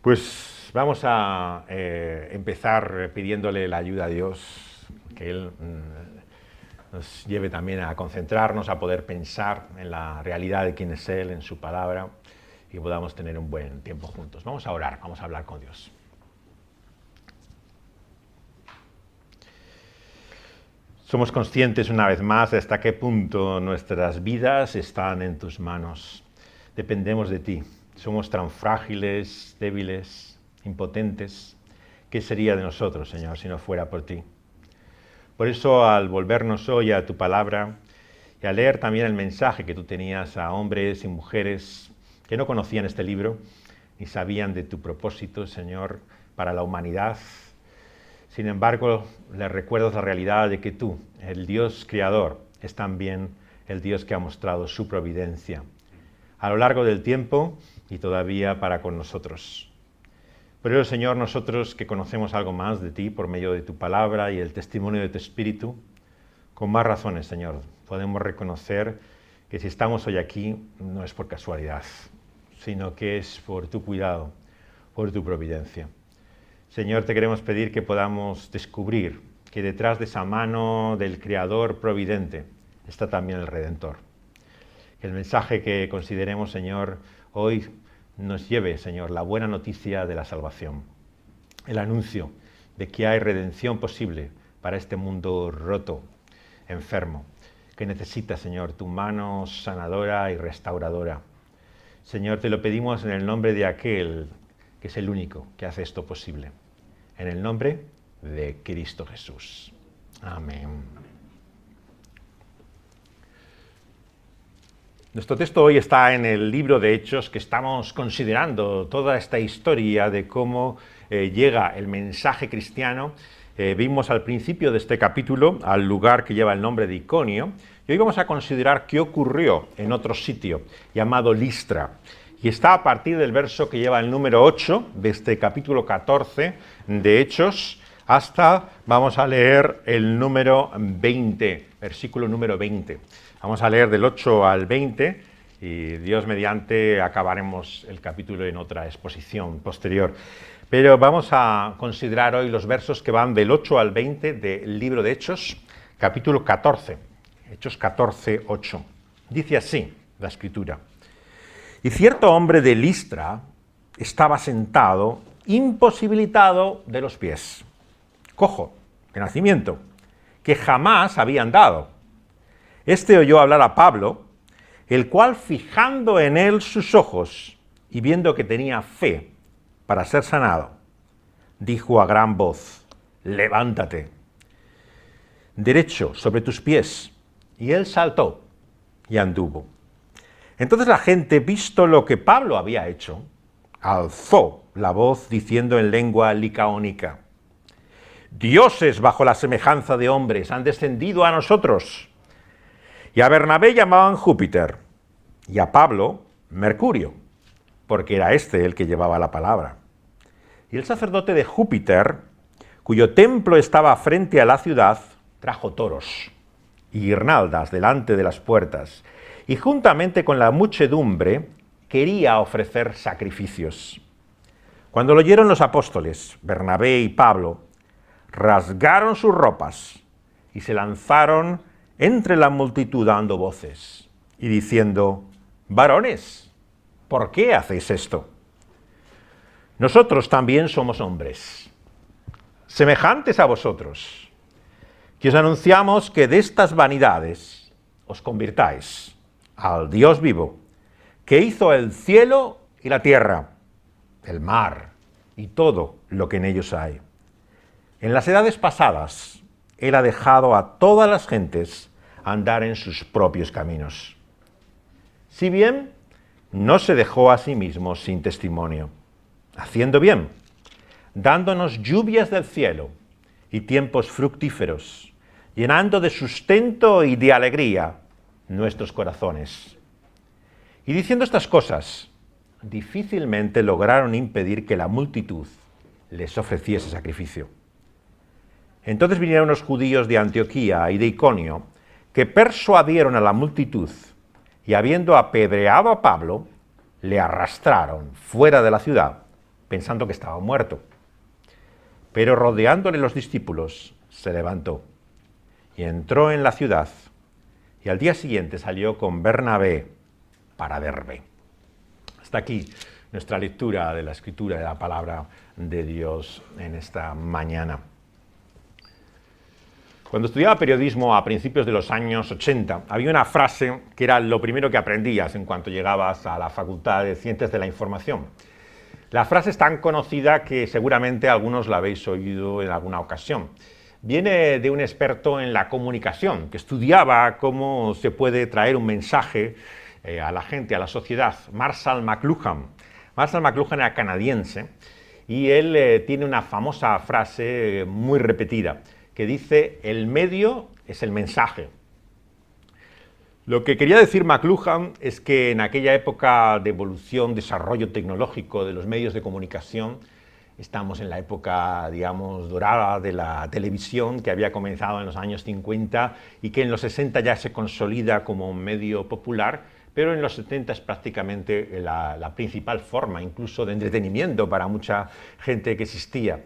Pues vamos a empezar pidiéndole la ayuda a Dios, que Él nos lleve también a concentrarnos, a poder pensar en la realidad de quién es Él, en su palabra, y podamos tener un buen tiempo juntos. Vamos a orar, vamos a hablar con Dios. Somos conscientes una vez más de hasta qué punto nuestras vidas están en tus manos. Dependemos de ti. Somos tan frágiles, débiles, impotentes. ¿Qué sería de nosotros, Señor, si no fuera por ti? Por eso, al volvernos hoy a tu palabra y a leer también el mensaje que tú tenías a hombres y mujeres que no conocían este libro ni sabían de tu propósito, Señor, para la humanidad, sin embargo, les recuerdas la realidad de que tú, el Dios creador, es también el Dios que ha mostrado su providencia a lo largo del tiempo y todavía para con nosotros. Por eso, Señor, nosotros que conocemos algo más de ti por medio de tu palabra y el testimonio de tu Espíritu, con más razones, Señor, podemos reconocer que si estamos hoy aquí no es por casualidad, sino que es por tu cuidado, por tu providencia. Señor, te queremos pedir que podamos descubrir que detrás de esa mano del Creador providente está también el Redentor. Que el mensaje que consideremos, Señor, hoy nos lleve, Señor, la buena noticia de la salvación. El anuncio de que hay redención posible para este mundo roto, enfermo, que necesita, Señor, tu mano sanadora y restauradora. Señor, te lo pedimos en el nombre de aquel que es el único que hace esto posible. En el nombre de Cristo Jesús. Amén. Nuestro texto hoy está en el libro de Hechos, que estamos considerando toda esta historia de cómo llega el mensaje cristiano. Vimos al principio de este capítulo al lugar que lleva el nombre de Iconio, y hoy vamos a considerar qué ocurrió en otro sitio llamado Listra. Y está a partir del verso que lleva el número 8 de este capítulo 14 de Hechos, hasta, vamos a leer el número 20, versículo número 20. Vamos a leer del 8 al 20 y Dios mediante acabaremos el capítulo en otra exposición posterior. Pero vamos a considerar hoy los versos que van del 8 al 20 del libro de Hechos, capítulo 14, Hechos 14, 8. Dice así la Escritura. Y cierto hombre de Listra estaba sentado, imposibilitado de los pies, cojo de nacimiento, que jamás había andado. Este oyó hablar a Pablo, el cual, fijando en él sus ojos y viendo que tenía fe para ser sanado, dijo a gran voz: levántate, derecho sobre tus pies. Y él saltó y anduvo. Entonces la gente, visto lo que Pablo había hecho, alzó la voz diciendo en lengua licaónica: dioses bajo la semejanza de hombres han descendido a nosotros. Y a Bernabé llamaban Júpiter, y a Pablo Mercurio, porque era este el que llevaba la palabra. Y el sacerdote de Júpiter, cuyo templo estaba frente a la ciudad, trajo toros y guirnaldas delante de las puertas, y juntamente con la muchedumbre quería ofrecer sacrificios. Cuando lo oyeron los apóstoles, Bernabé y Pablo, rasgaron sus ropas y se lanzaron entre la multitud dando voces y diciendo: varones, ¿por qué hacéis esto? Nosotros también somos hombres, semejantes a vosotros, que os anunciamos que de estas vanidades os convirtáis al Dios vivo, que hizo el cielo y la tierra, el mar y todo lo que en ellos hay. En las edades pasadas, Él ha dejado a todas las gentes andar en sus propios caminos. Si bien no se dejó a sí mismo sin testimonio, haciendo bien, dándonos lluvias del cielo y tiempos fructíferos, llenando de sustento y de alegría nuestros corazones. Y diciendo estas cosas, difícilmente lograron impedir que la multitud les ofreciese sacrificio. Entonces vinieron los judíos de Antioquía y de Iconio, que persuadieron a la multitud, y habiendo apedreado a Pablo, le arrastraron fuera de la ciudad pensando que estaba muerto. Pero rodeándole los discípulos, se levantó y entró en la ciudad, y al día siguiente salió con Bernabé para Derbe. Hasta aquí nuestra lectura de la Escritura, de la palabra de Dios en esta mañana. Cuando estudiaba periodismo a principios de los años 80, había una frase que era lo primero que aprendías en cuanto llegabas a la Facultad de Ciencias de la Información. La frase es tan conocida que seguramente algunos la habéis oído en alguna ocasión. Viene de un experto en la comunicación, que estudiaba cómo se puede traer un mensaje a la gente, a la sociedad. Marshall McLuhan. Marshall McLuhan era canadiense y él tiene una famosa frase muy repetida que dice: el medio es el mensaje. Lo que quería decir McLuhan es que en aquella época de evolución, desarrollo tecnológico de los medios de comunicación, estamos en la época, digamos, dorada de la televisión, que había comenzado en los años 50 y que en los 60 ya se consolida como un medio popular, pero en los 70 es prácticamente la principal forma, incluso de entretenimiento para mucha gente que existía.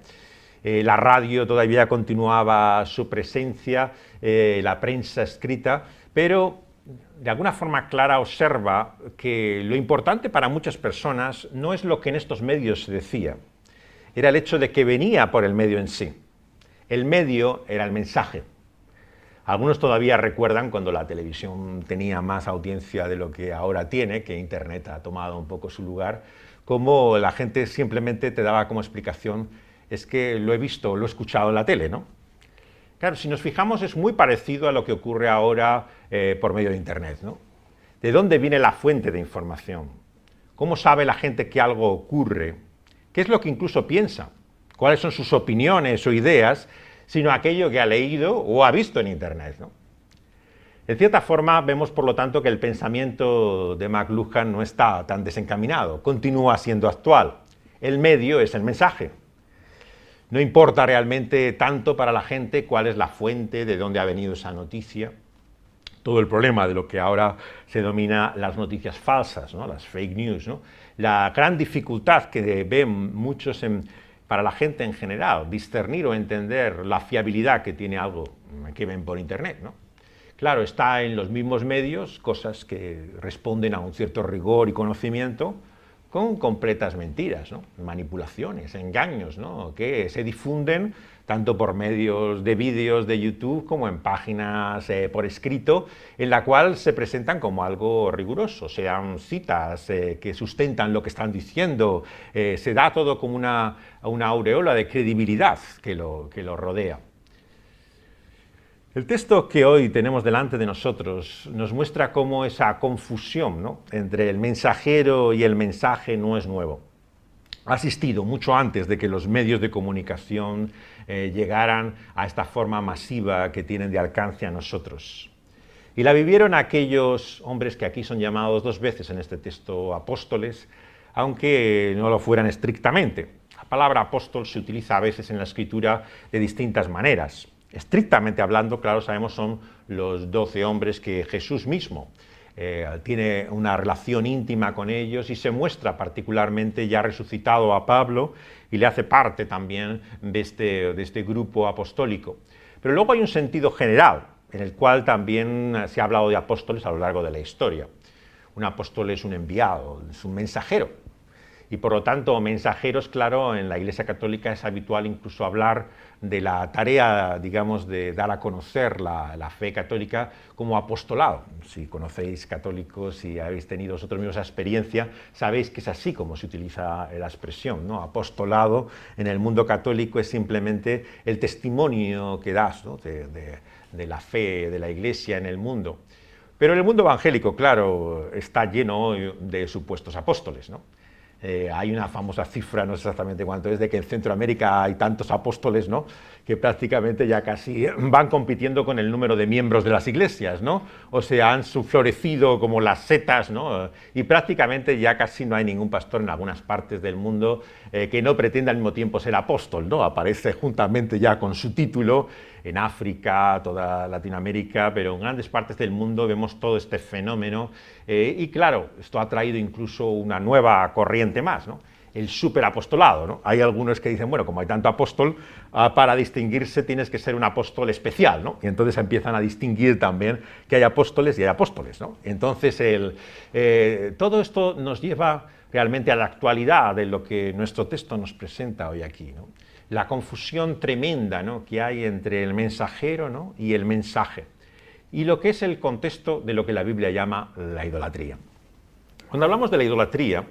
La radio todavía continuaba su presencia, la prensa escrita, pero de alguna forma clara observa que lo importante para muchas personas no es lo que en estos medios se decía, era el hecho de que venía por el medio en sí. El medio era el mensaje. Algunos todavía recuerdan cuando la televisión tenía más audiencia de lo que ahora tiene, que Internet ha tomado un poco su lugar, cómo la gente simplemente te daba como explicación: es que lo he visto, lo he escuchado en la tele, ¿no? Claro, si nos fijamos es muy parecido a lo que ocurre ahora por medio de Internet, ¿no? ¿De dónde viene la fuente de información? ¿Cómo sabe la gente que algo ocurre? ¿Qué es lo que incluso piensa? ¿Cuáles son sus opiniones o ideas? Sino aquello que ha leído o ha visto en Internet, ¿no? En cierta forma vemos, por lo tanto, que el pensamiento de McLuhan no está tan desencaminado, continúa siendo actual. El medio es el mensaje. No importa realmente tanto para la gente cuál es la fuente, de dónde ha venido esa noticia. Todo el problema de lo que ahora se denomina las noticias falsas, ¿no? Las fake news, ¿no? La gran dificultad que ven muchos para la gente en general, discernir o entender la fiabilidad que tiene algo que ven por Internet, ¿no? Claro, está en los mismos medios cosas que responden a un cierto rigor y conocimiento, con completas mentiras, ¿no? Manipulaciones, engaños, ¿no? Que se difunden tanto por medios de vídeos de YouTube como en páginas por escrito, en la cual se presentan como algo riguroso, se dan citas que sustentan lo que están diciendo, se da todo como una aureola de credibilidad que lo rodea. El texto que hoy tenemos delante de nosotros nos muestra cómo esa confusión, ¿no?, entre el mensajero y el mensaje no es nuevo. Ha existido mucho antes de que los medios de comunicación llegaran a esta forma masiva que tienen de alcance a nosotros. Y la vivieron aquellos hombres que aquí son llamados dos veces en este texto apóstoles, aunque no lo fueran estrictamente. La palabra apóstol se utiliza a veces en la Escritura de distintas maneras. Estrictamente hablando, claro, sabemos, son los 12 hombres que Jesús mismo tiene una relación íntima con ellos y se muestra particularmente ya resucitado a Pablo y le hace parte también de este grupo apostólico. Pero luego hay un sentido general en el cual también se ha hablado de apóstoles a lo largo de la historia. Un apóstol es un enviado, es un mensajero. Y por lo tanto, mensajeros, claro, en la Iglesia Católica es habitual incluso hablar de la tarea, digamos, de dar a conocer la fe católica como apostolado. Si conocéis católicos y habéis tenido vosotros mismos esa experiencia, sabéis que es así como se utiliza la expresión, ¿no? Apostolado en el mundo católico es simplemente el testimonio que das, ¿no?, de la fe de la Iglesia en el mundo. Pero en el mundo evangélico, claro, está lleno de supuestos apóstoles, ¿no? Hay una famosa cifra, no sé exactamente cuánto es, de que en Centroamérica hay tantos apóstoles, ¿no?, que prácticamente ya casi van compitiendo con el número de miembros de las iglesias, ¿no? O sea, han florecido como las setas, ¿no? Y prácticamente ya casi no hay ningún pastor en algunas partes del mundo que no pretenda al mismo tiempo ser apóstol, ¿no? Aparece juntamente ya con su título en África, toda Latinoamérica, pero en grandes partes del mundo vemos todo este fenómeno y claro, esto ha traído incluso una nueva corriente más, ¿no? el superapostolado, ¿no? Hay algunos que dicen, bueno, como hay tanto apóstol, para distinguirse tienes que ser un apóstol especial, ¿no? Y entonces empiezan a distinguir también que hay apóstoles y hay apóstoles, ¿no? Entonces, todo esto nos lleva realmente a la actualidad de lo que nuestro texto nos presenta hoy aquí, ¿no? La confusión tremenda, ¿no?, que hay entre el mensajero, ¿no?, y el mensaje, y lo que es el contexto de lo que la Biblia llama la idolatría. Cuando hablamos de la idolatría,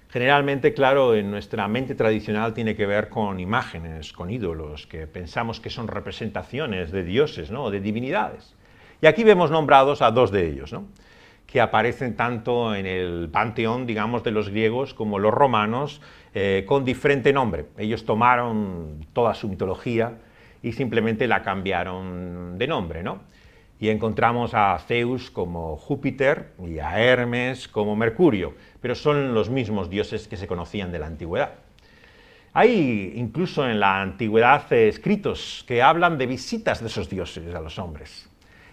generalmente, claro, en nuestra mente tradicional tiene que ver con imágenes, con ídolos, que pensamos que son representaciones de dioses, ¿no?, o de divinidades. Y aquí vemos nombrados a dos de ellos, ¿no?, que aparecen tanto en el panteón, digamos, de los griegos como los romanos, con diferente nombre. Ellos tomaron toda su mitología y simplemente la cambiaron de nombre, ¿no? Y encontramos a Zeus como Júpiter y a Hermes como Mercurio, pero son los mismos dioses que se conocían de la antigüedad. Hay incluso en la antigüedad escritos que hablan de visitas de esos dioses a los hombres.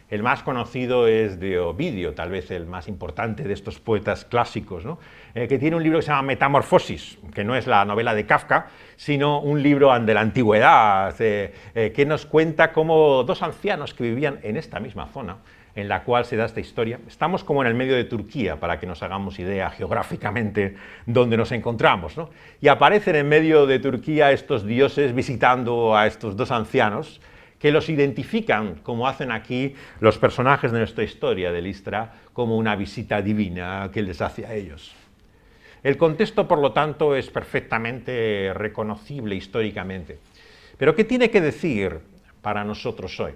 El más conocido es de Ovidio, tal vez el más importante de estos poetas clásicos, ¿no?, que tiene un libro que se llama Metamorfosis, que no es la novela de Kafka, sino un libro de la antigüedad, que nos cuenta cómo dos ancianos que vivían en esta misma zona, en la cual se da esta historia. Estamos como en el medio de Turquía, para que nos hagamos idea geográficamente dónde nos encontramos, ¿no? Y aparecen en medio de Turquía estos dioses visitando a estos dos ancianos, que los identifican, como hacen aquí los personajes de nuestra historia de Listra, como una visita divina que les hace a ellos. El contexto, por lo tanto, es perfectamente reconocible históricamente. Pero ¿qué tiene que decir para nosotros hoy?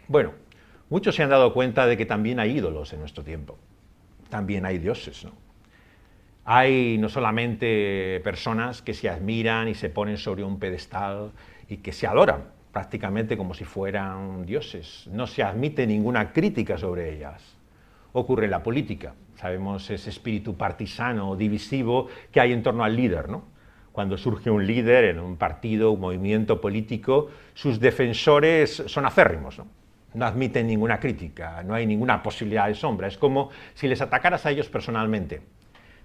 Bueno, muchos se han dado cuenta de que también hay ídolos en nuestro tiempo. También hay dioses, ¿no? Hay no solamente personas que se admiran y se ponen sobre un pedestal y que se adoran, prácticamente como si fueran dioses. No se admite ninguna crítica sobre ellas. Ocurre en la política. Sabemos ese espíritu partisano o divisivo que hay en torno al líder, ¿no? Cuando surge un líder en un partido, un movimiento político, sus defensores son acérrimos, ¿no? No admiten ninguna crítica, no hay ninguna posibilidad de sombra. Es como si les atacaras a ellos personalmente.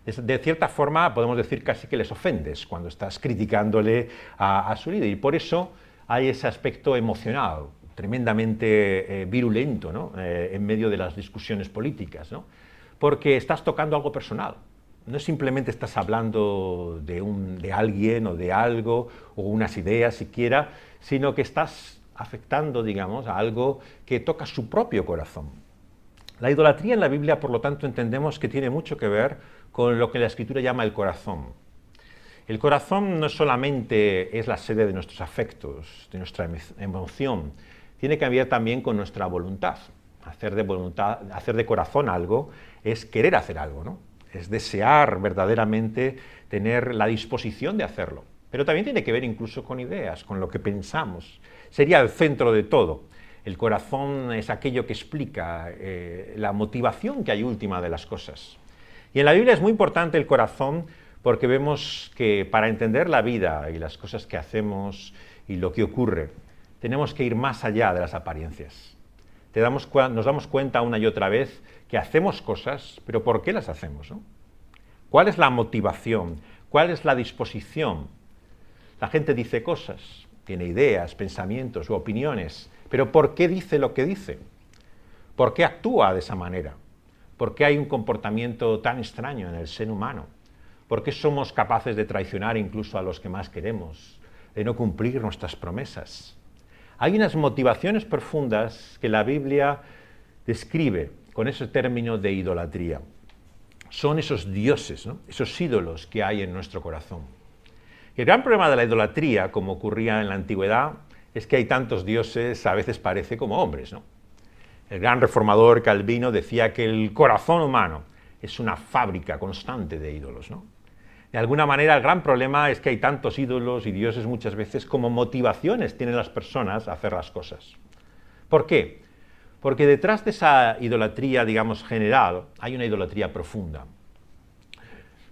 De cierta forma, podemos decir casi que les ofendes cuando estás criticándole a su líder. Y por eso hay ese aspecto emocional, tremendamente virulento, ¿no?, en medio de las discusiones políticas, ¿no?, porque estás tocando algo personal. No simplemente estás hablando de alguien o de algo, o unas ideas siquiera, sino que estás afectando, digamos, a algo que toca su propio corazón. La idolatría en la Biblia, por lo tanto, entendemos que tiene mucho que ver con lo que la Escritura llama el corazón. El corazón no solamente es la sede de nuestros afectos, de nuestra emoción, tiene que ver también con nuestra voluntad. Hacer de corazón algo es querer hacer algo, ¿no? Es desear verdaderamente tener la disposición de hacerlo. Pero también tiene que ver incluso con ideas, con lo que pensamos. Sería el centro de todo. El corazón es aquello que explica la motivación que hay última de las cosas. Y en la Biblia es muy importante el corazón, porque vemos que para entender la vida y las cosas que hacemos y lo que ocurre, tenemos que ir más allá de las apariencias. Nos damos cuenta una y otra vez que hacemos cosas, pero ¿por qué las hacemos, no? ¿Cuál es la motivación? ¿Cuál es la disposición? La gente dice cosas, tiene ideas, pensamientos u opiniones, pero ¿por qué dice lo que dice? ¿Por qué actúa de esa manera? ¿Por qué hay un comportamiento tan extraño en el ser humano? ¿Por qué somos capaces de traicionar incluso a los que más queremos, de no cumplir nuestras promesas? Hay unas motivaciones profundas que la Biblia describe con ese término de idolatría. Son esos dioses, ¿no?, esos ídolos que hay en nuestro corazón. El gran problema de la idolatría, como ocurría en la antigüedad, es que hay tantos dioses, a veces parece como hombres, ¿no? El gran reformador Calvino decía que el corazón humano es una fábrica constante de ídolos, ¿no? De alguna manera, el gran problema es que hay tantos ídolos y dioses muchas veces como motivaciones tienen las personas a hacer las cosas. ¿Por qué? Porque detrás de esa idolatría, digamos, general, hay una idolatría profunda.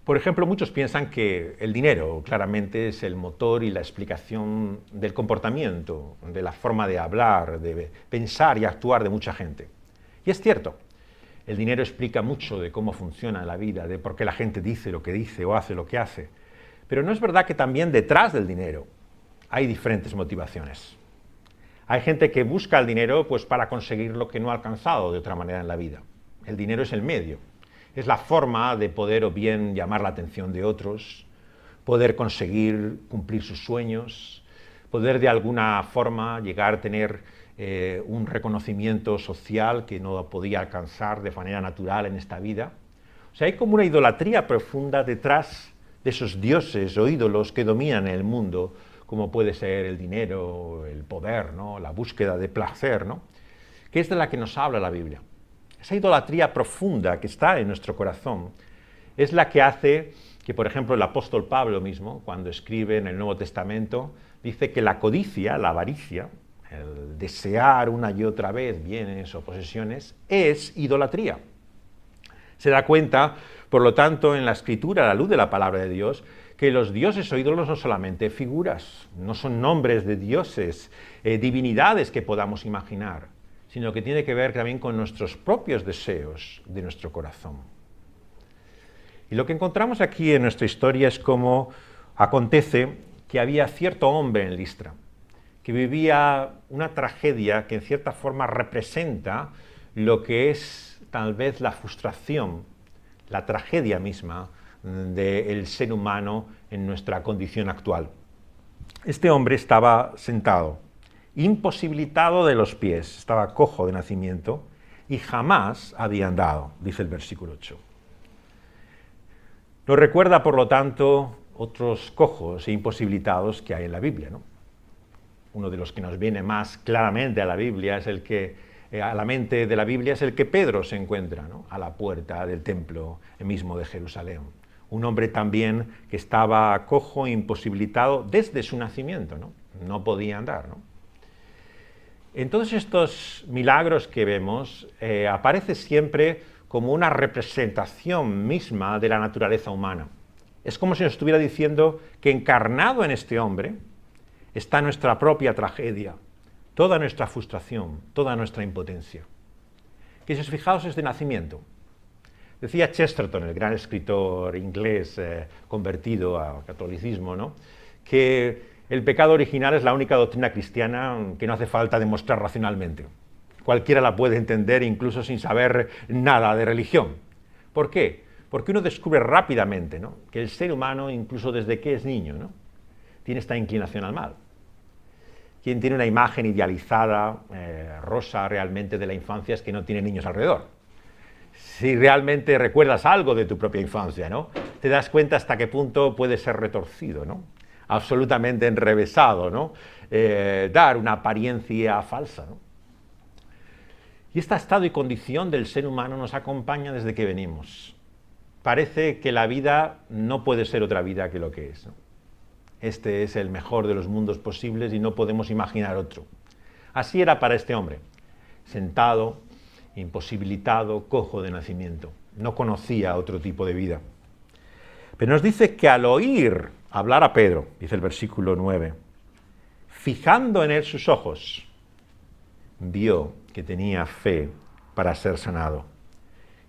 Por ejemplo, muchos piensan que el dinero claramente es el motor y la explicación del comportamiento, de la forma de hablar, de pensar y actuar de mucha gente. Y es cierto, el dinero explica mucho de cómo funciona la vida, de por qué la gente dice lo que dice o hace lo que hace. Pero no es verdad que también detrás del dinero hay diferentes motivaciones. Hay gente que busca el dinero pues, para conseguir lo que no ha alcanzado de otra manera en la vida. El dinero es el medio, es la forma de poder o bien llamar la atención de otros, poder conseguir cumplir sus sueños, poder de alguna forma llegar a tener un reconocimiento social que no podía alcanzar de manera natural en esta vida. O sea, hay como una idolatría profunda detrás de esos dioses o ídolos que dominan el mundo, como puede ser el dinero, el poder, ¿no? La búsqueda de placer, ¿no? Que es de la que nos habla la Biblia. Esa idolatría profunda que está en nuestro corazón es la que hace que, por ejemplo, el apóstol Pablo mismo, cuando escribe en el Nuevo Testamento, dice que la codicia, la avaricia, el desear una y otra vez bienes o posesiones, es idolatría. Se da cuenta, por lo tanto, en la Escritura, a la luz de la palabra de Dios, que los dioses o ídolos no son solamente figuras, no son nombres de dioses, divinidades que podamos imaginar, sino que tiene que ver también con nuestros propios deseos de nuestro corazón. Y lo que encontramos aquí en nuestra historia es cómo acontece que había cierto hombre en Listra, que vivía una tragedia que en cierta forma representa lo que es tal vez la frustración, la tragedia misma del ser humano en nuestra condición actual. Este hombre estaba sentado, imposibilitado de los pies, estaba cojo de nacimiento y jamás había andado, dice el versículo 8. Nos recuerda, por lo tanto, otros cojos e imposibilitados que hay en la Biblia, ¿no? Uno de los que nos viene más claramente a la Biblia es el que a la mente de la Biblia es el que Pedro se encuentra, ¿no? A la puerta del templo mismo de Jerusalén. Un hombre también que estaba cojo e imposibilitado desde su nacimiento, ¿no? No podía andar, ¿no? En todos estos milagros que vemos aparece siempre como una representación misma de la naturaleza humana. Es como si nos estuviera diciendo que encarnado en este hombre está nuestra propia tragedia, toda nuestra frustración, toda nuestra impotencia. Que si os fijaos es de nacimiento. Decía Chesterton, el gran escritor inglés convertido al catolicismo, ¿no? Que el pecado original es la única doctrina cristiana que no hace falta demostrar racionalmente. Cualquiera la puede entender incluso sin saber nada de religión. ¿Por qué? Porque uno descubre rápidamente, ¿no? Que el ser humano, incluso desde que es niño, ¿no? Tiene esta inclinación al mal. Quien tiene una imagen idealizada, rosa realmente de la infancia es que no tiene niños alrededor. Si realmente recuerdas algo de tu propia infancia, ¿no? Te das cuenta hasta qué punto puede ser retorcido, ¿no? Absolutamente enrevesado, ¿no? Dar una apariencia falsa, ¿no? Y este estado y condición del ser humano nos acompaña desde que venimos. Parece que la vida no puede ser otra vida que lo que es, ¿no? Este es el mejor de los mundos posibles y no podemos imaginar otro. Así era para este hombre, sentado, imposibilitado, cojo de nacimiento. No conocía otro tipo de vida. Pero nos dice que al oír hablar a Pedro, dice el versículo 9, fijando en él sus ojos, vio que tenía fe para ser sanado.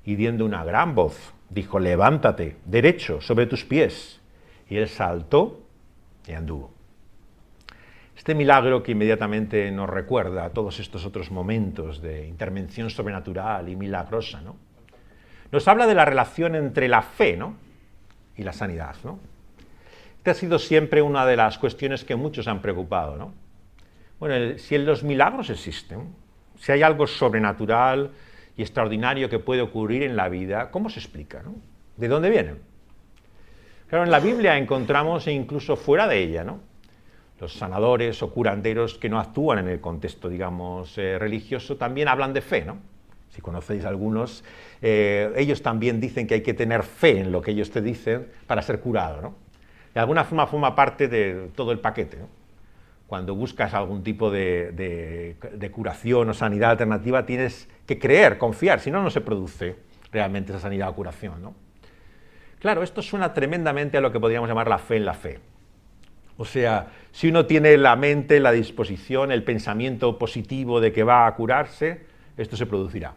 Y diendo una gran voz, dijo, levántate, derecho, sobre tus pies. Y él saltó y anduvo. Este milagro que inmediatamente nos recuerda a todos estos otros momentos de intervención sobrenatural y milagrosa, ¿no? Nos habla de la relación entre la fe, ¿no? Y la sanidad, ¿no? Esta ha sido siempre una de las cuestiones que muchos han preocupado, ¿no? Bueno, si los milagros existen, si hay algo sobrenatural y extraordinario que puede ocurrir en la vida, ¿cómo se explica, ¿no? ¿De dónde vienen? Claro, en la Biblia encontramos, e incluso fuera de ella, ¿no? Los sanadores o curanderos que no actúan en el contexto, digamos, religioso, también hablan de fe, ¿no? Si conocéis algunos, ellos también dicen que hay que tener fe en lo que ellos te dicen para ser curado, ¿no? De alguna forma forma parte de todo el paquete, ¿no? Cuando buscas algún tipo de curación o sanidad alternativa, tienes que creer, confiar, si no, no se produce realmente esa sanidad o curación, ¿no? Claro, esto suena tremendamente a lo que podríamos llamar la fe en la fe. O sea, si uno tiene la mente, la disposición, el pensamiento positivo de que va a curarse, esto se producirá.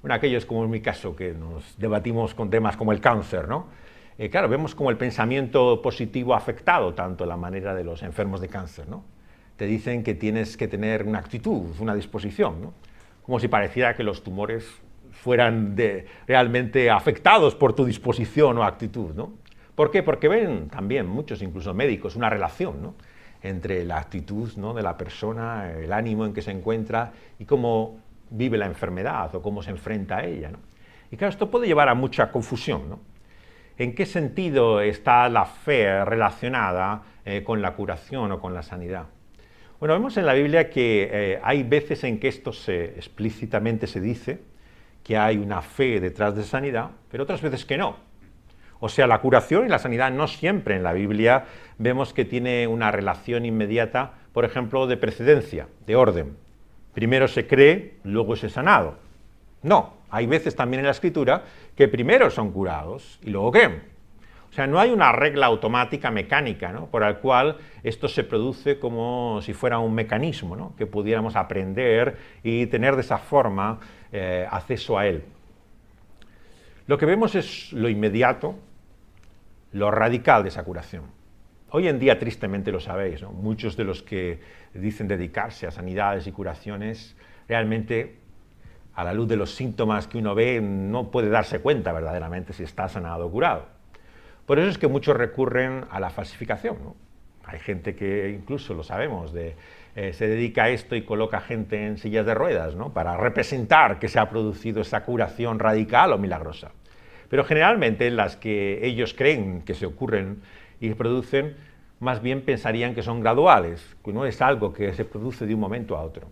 Bueno, aquellos como en mi caso, que nos debatimos con temas como el cáncer, ¿no? claro, vemos como el pensamiento positivo ha afectado tanto la manera de los enfermos de cáncer, ¿no? Te dicen que tienes que tener una actitud, una disposición, ¿no? Como si pareciera que los tumores fueran realmente afectados por tu disposición o actitud, ¿no? ¿Por qué? Porque ven también muchos, incluso médicos, una relación, ¿no?, entre la actitud, ¿no?, de la persona, el ánimo en que se encuentra y cómo vive la enfermedad o cómo se enfrenta a ella, ¿no? Y claro, esto puede llevar a mucha confusión, ¿no? ¿En qué sentido está la fe relacionada con la curación o con la sanidad? Bueno, vemos en la Biblia que hay veces en que esto explícitamente se dice, que hay una fe detrás de sanidad, pero otras veces que no. O sea, la curación y la sanidad no siempre en la Biblia vemos que tiene una relación inmediata, por ejemplo, de precedencia, de orden. Primero se cree, luego se sanado. No, hay veces también en la Escritura que primero son curados y luego creen. O sea, no hay una regla automática, mecánica, ¿no?, por la cual esto se produce como si fuera un mecanismo, ¿no?, que pudiéramos aprender y tener de esa forma acceso a él. Lo que vemos es lo inmediato, lo radical de esa curación. Hoy en día, tristemente lo sabéis, ¿no?, muchos de los que dicen dedicarse a sanidades y curaciones, realmente, a la luz de los síntomas que uno ve, no puede darse cuenta verdaderamente si está sanado o curado. Por eso es que muchos recurren a la falsificación, ¿no? Hay gente que, incluso lo sabemos, se dedica a esto y coloca gente en sillas de ruedas, ¿no?, para representar que se ha producido esa curación radical o milagrosa. Pero generalmente las que ellos creen que se ocurren y se producen, más bien pensarían que son graduales, que no es algo que se produce de un momento a otro.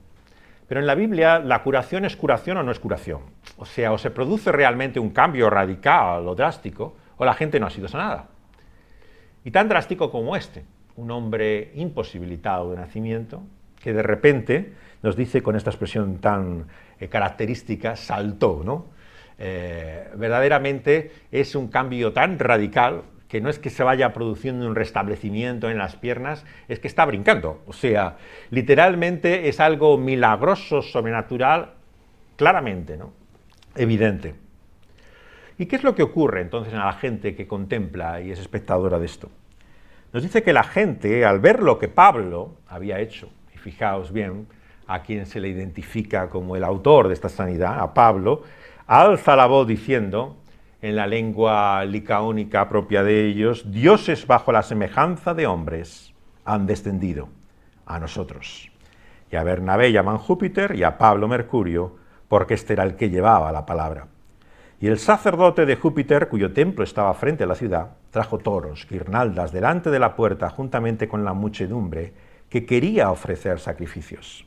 Pero en la Biblia, ¿la curación es curación o no es curación? O sea, o se produce realmente un cambio radical o drástico, o la gente no ha sido sanada. Y tan drástico como este, un hombre imposibilitado de nacimiento, que de repente nos dice con esta expresión tan característica, saltó, ¿no? Verdaderamente es un cambio tan radical que no es que se vaya produciendo un restablecimiento en las piernas, es que está brincando. O sea, literalmente es algo milagroso, sobrenatural, claramente, ¿no?, evidente. ¿Y qué es lo que ocurre entonces a la gente que contempla y es espectadora de esto? Nos dice que la gente, al ver lo que Pablo había hecho, y fijaos bien a quien se le identifica como el autor de esta sanidad, a Pablo, alza la voz diciendo, en la lengua licaónica propia de ellos, dioses bajo la semejanza de hombres han descendido a nosotros. Y a Bernabé llaman Júpiter y a Pablo Mercurio, porque este era el que llevaba la palabra. Y el sacerdote de Júpiter, cuyo templo estaba frente a la ciudad, trajo toros, guirnaldas delante de la puerta juntamente con la muchedumbre que quería ofrecer sacrificios.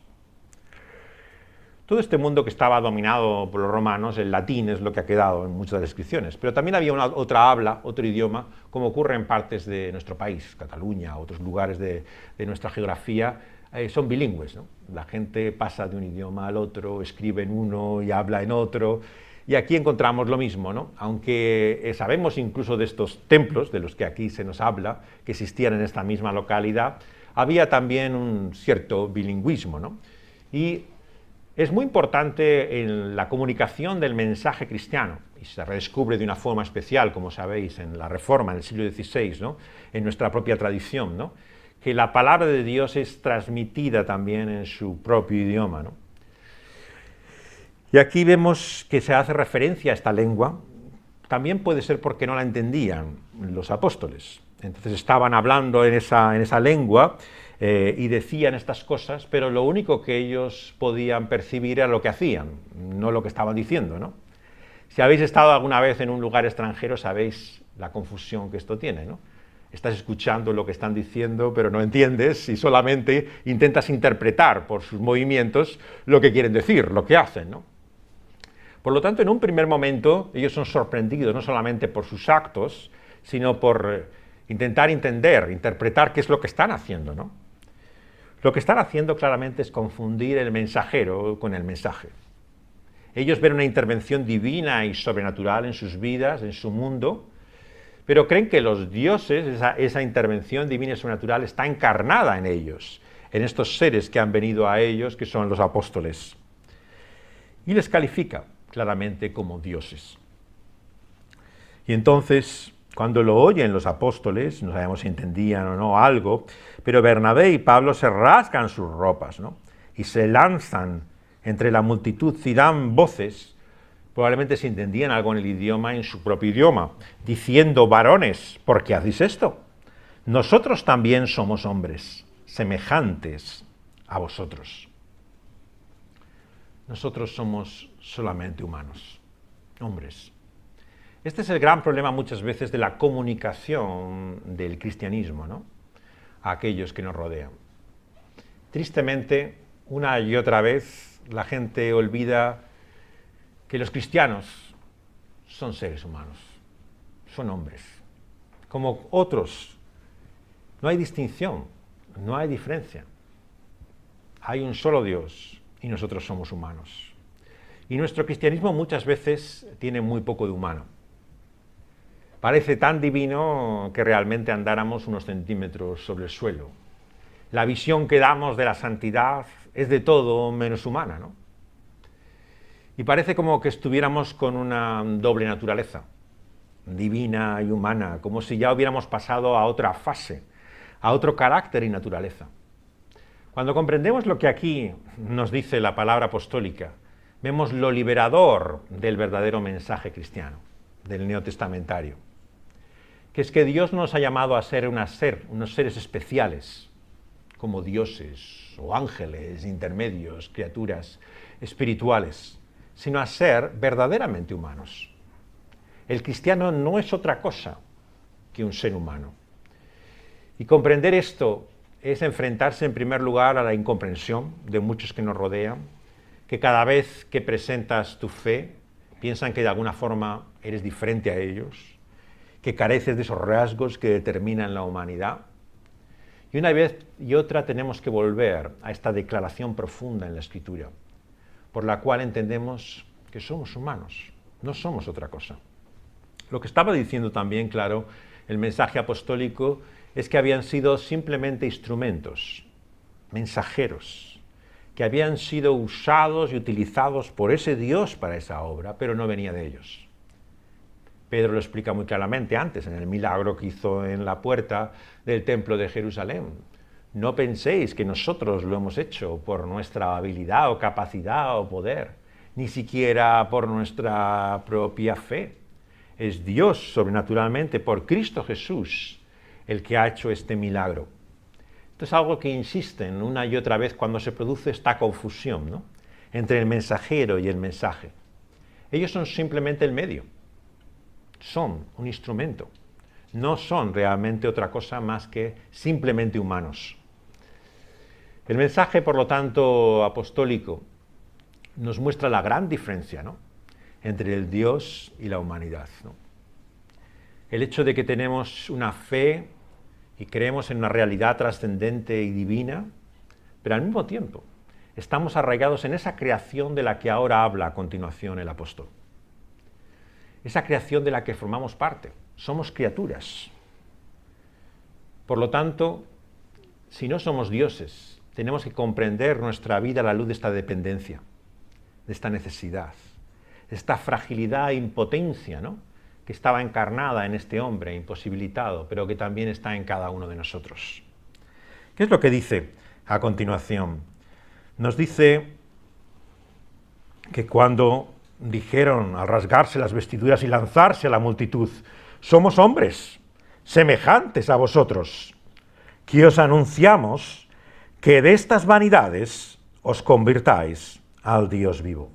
Todo este mundo que estaba dominado por los romanos, el latín es lo que ha quedado en muchas de las descripciones, pero también había otra habla, otro idioma, como ocurre en partes de nuestro país, Cataluña, otros lugares de nuestra geografía, son bilingües, ¿no? La gente pasa de un idioma al otro, escribe en uno y habla en otro, y aquí encontramos lo mismo, ¿no? Aunque sabemos incluso de estos templos, de los que aquí se nos habla, que existían en esta misma localidad, había también un cierto bilingüismo, ¿no? Y es muy importante en la comunicación del mensaje cristiano, y se redescubre de una forma especial, como sabéis, en la Reforma, en el siglo XVI, ¿no?, en nuestra propia tradición, ¿no?, que la palabra de Dios es transmitida también en su propio idioma, ¿no? Y aquí vemos que se hace referencia a esta lengua, también puede ser porque no la entendían los apóstoles. Entonces estaban hablando en esa lengua y decían estas cosas, pero lo único que ellos podían percibir era lo que hacían, no lo que estaban diciendo, ¿no? Si habéis estado alguna vez en un lugar extranjero, sabéis la confusión que esto tiene, ¿no? Estás escuchando lo que están diciendo, pero no entiendes y solamente intentas interpretar por sus movimientos lo que quieren decir, lo que hacen, ¿no? Por lo tanto, en un primer momento, ellos son sorprendidos no solamente por sus actos, sino por intentar entender, interpretar qué es lo que están haciendo, ¿no? Lo que están haciendo claramente es confundir el mensajero con el mensaje. Ellos ven una intervención divina y sobrenatural en sus vidas, en su mundo, pero creen que los dioses, esa intervención divina y sobrenatural está encarnada en ellos, en estos seres que han venido a ellos, que son los apóstoles. Y les califica claramente como dioses. Y entonces Cuando lo oyen los apóstoles, no sabemos si entendían o no algo, pero Bernabé y Pablo se rasgan sus ropas, ¿no? Y se lanzan entre la multitud y dan voces, probablemente si entendían algo en el idioma, en su propio idioma, diciendo: varones, ¿por qué hacéis esto? Nosotros también somos hombres, semejantes a vosotros. Nosotros somos solamente humanos, hombres. Este es el gran problema muchas veces de la comunicación del cristianismo, ¿no?, a aquellos que nos rodean. Tristemente, una y otra vez, la gente olvida que los cristianos son seres humanos, son hombres, como otros. No hay distinción, no hay diferencia. Hay un solo Dios y nosotros somos humanos. Y nuestro cristianismo muchas veces tiene muy poco de humano. Parece tan divino que realmente andáramos unos centímetros sobre el suelo. La visión que damos de la santidad es de todo menos humana, ¿no? Y parece como que estuviéramos con una doble naturaleza, divina y humana, como si ya hubiéramos pasado a otra fase, a otro carácter y naturaleza. Cuando comprendemos lo que aquí nos dice la palabra apostólica, vemos lo liberador del verdadero mensaje cristiano, del neotestamentario, que es que Dios nos ha llamado a ser unos seres especiales, como dioses o ángeles intermedios, criaturas espirituales, sino a ser verdaderamente humanos. El cristiano no es otra cosa que un ser humano. Y comprender esto es enfrentarse en primer lugar a la incomprensión de muchos que nos rodean, que cada vez que presentas tu fe piensan que de alguna forma eres diferente a ellos, que careces de esos rasgos que determinan la humanidad. Y una vez y otra tenemos que volver a esta declaración profunda en la Escritura, por la cual entendemos que somos humanos, no somos otra cosa. Lo que estaba diciendo también, claro, el mensaje apostólico es que habían sido simplemente instrumentos, mensajeros, que habían sido usados y utilizados por ese Dios para esa obra, pero no venía de ellos. Pedro lo explica muy claramente antes, en el milagro que hizo en la puerta del templo de Jerusalén. No penséis que nosotros lo hemos hecho por nuestra habilidad o capacidad o poder, ni siquiera por nuestra propia fe. Es Dios sobrenaturalmente, por Cristo Jesús, el que ha hecho este milagro. Esto es algo que insisten una y otra vez cuando se produce esta confusión, ¿no?, entre el mensajero y el mensaje. Ellos son simplemente el medio. Son un instrumento, no son realmente otra cosa más que simplemente humanos. El mensaje, por lo tanto, apostólico, nos muestra la gran diferencia, ¿no?, entre el Dios y la humanidad, ¿no? El hecho de que tenemos una fe y creemos en una realidad trascendente y divina, pero al mismo tiempo estamos arraigados en esa creación de la que ahora habla a continuación el apóstol. Esa creación de la que formamos parte. Somos criaturas. Por lo tanto, si no somos dioses, tenemos que comprender nuestra vida a la luz de esta dependencia, de esta necesidad, de esta fragilidad e impotencia, ¿no?, que estaba encarnada en este hombre imposibilitado, pero que también está en cada uno de nosotros. ¿Qué es lo que dice a continuación? Nos dice que cuando dijeron, al rasgarse las vestiduras y lanzarse a la multitud: somos hombres, semejantes a vosotros, que os anunciamos que de estas vanidades os convirtáis al Dios vivo.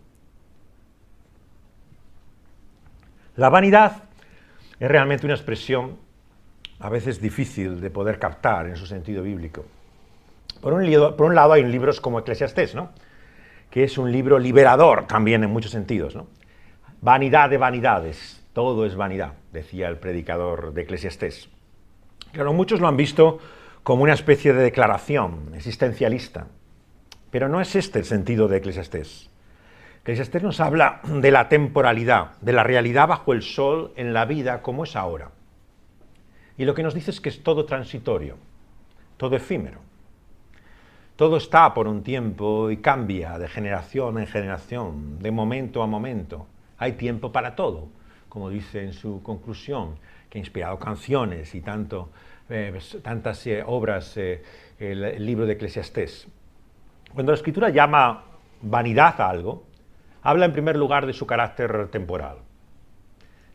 La vanidad es realmente una expresión a veces difícil de poder captar en su sentido bíblico. Por un lado hay libros como Eclesiastés, ¿no?, que es un libro liberador también en muchos sentidos, ¿no? Vanidad de vanidades, todo es vanidad, decía el predicador de Eclesiastés. Claro, muchos lo han visto como una especie de declaración existencialista, pero no es este el sentido de Eclesiastés. Eclesiastés nos habla de la temporalidad, de la realidad bajo el sol en la vida como es ahora. Y lo que nos dice es que es todo transitorio, todo efímero. Todo está por un tiempo y cambia de generación en generación, de momento a momento. Hay tiempo para todo. como dice en su conclusión, que ha inspirado canciones y tantas obras, el libro de Eclesiastés. Cuando la Escritura llama vanidad a algo, habla en primer lugar de su carácter temporal.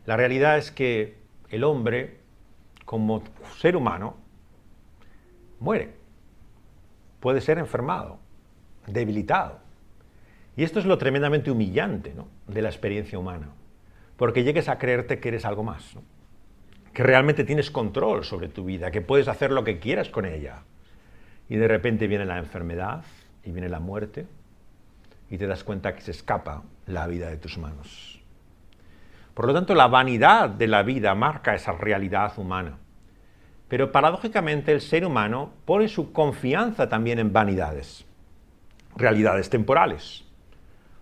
La realidad es que el hombre, como ser humano, muere, puede ser enfermado, debilitado. Y esto es lo tremendamente humillante, ¿no?, de la experiencia humana, porque llegues a creerte que eres algo más, ¿no?, que realmente tienes control sobre tu vida, que puedes hacer lo que quieras con ella. Y de repente viene la enfermedad y viene la muerte y te das cuenta que se escapa la vida de tus manos. Por lo tanto, la vanidad de la vida marca esa realidad humana. Pero paradójicamente el ser humano pone su confianza también en vanidades, realidades temporales.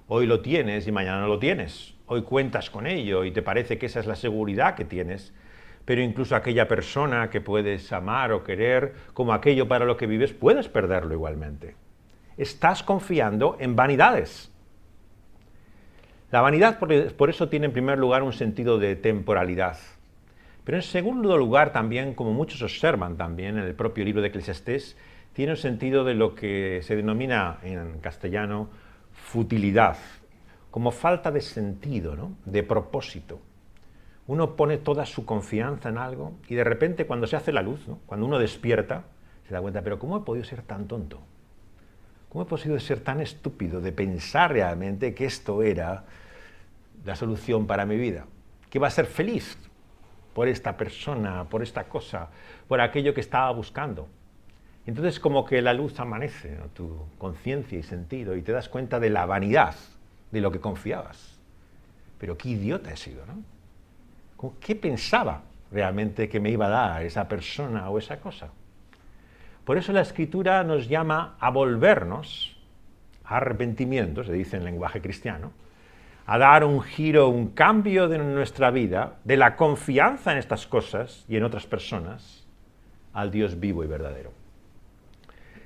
Hoy lo tienes y mañana no lo tienes. Hoy cuentas con ello y te parece que esa es la seguridad que tienes. Pero incluso aquella persona que puedes amar o querer, como aquello para lo que vives, puedes perderlo igualmente. Estás confiando en vanidades. La vanidad por eso tiene en primer lugar un sentido de temporalidad. Pero en segundo lugar también, como muchos observan también en el propio libro de Eclesiastés, tiene un sentido de lo que se denomina en castellano futilidad, como falta de sentido, ¿no?, de propósito. Uno pone toda su confianza en algo y de repente cuando se hace la luz, ¿no?, cuando uno despierta, se da cuenta, pero ¿cómo he podido ser tan tonto? ¿Cómo he podido ser tan estúpido de pensar realmente que esto era la solución para mi vida? Que iba a ser feliz por esta persona, por esta cosa, por aquello que estaba buscando. Entonces como que la luz amanece, ¿no?, tu conciencia y sentido, y te das cuenta de la vanidad de lo que confiabas. Pero qué idiota he sido, ¿no? ¿Qué pensaba realmente que me iba a dar esa persona o esa cosa? Por eso la Escritura nos llama a volvernos, a arrepentimiento, se dice en lenguaje cristiano, a dar un giro, un cambio de nuestra vida, de la confianza en estas cosas y en otras personas, al Dios vivo y verdadero.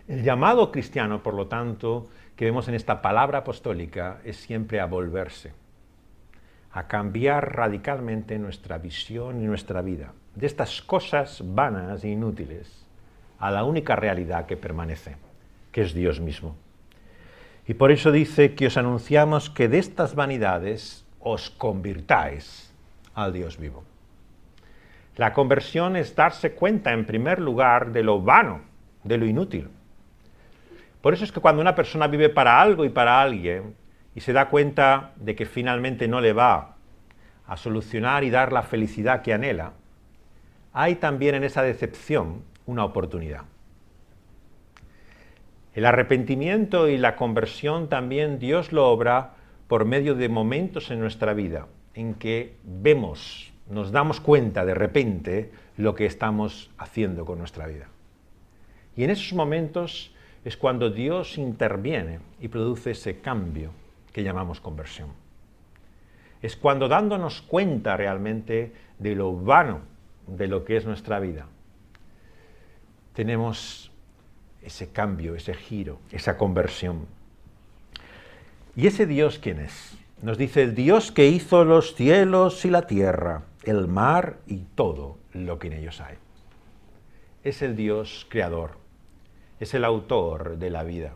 El llamado cristiano, por lo tanto, que vemos en esta palabra apostólica, es siempre a volverse, a cambiar radicalmente nuestra visión y nuestra vida, de estas cosas vanas e inútiles, a la única realidad que permanece, que es Dios mismo. Y por eso dice que os anunciamos que de estas vanidades os convirtáis al Dios vivo. La conversión es darse cuenta, en primer lugar, de lo vano, de lo inútil. Por eso es que cuando una persona vive para algo y para alguien, y se da cuenta de que finalmente no le va a solucionar y dar la felicidad que anhela, hay también en esa decepción una oportunidad. El arrepentimiento y la conversión también Dios lo obra por medio de momentos en nuestra vida en que vemos, nos damos cuenta de repente lo que estamos haciendo con nuestra vida. Y en esos momentos es cuando Dios interviene y produce ese cambio que llamamos conversión. Es cuando dándonos cuenta realmente de lo vano de lo que es nuestra vida, tenemos ese cambio, ese giro, esa conversión. ¿Y ese Dios quién es? Nos dice el Dios que hizo los cielos y la tierra, el mar y todo lo que en ellos hay. Es el Dios creador, es el autor de la vida.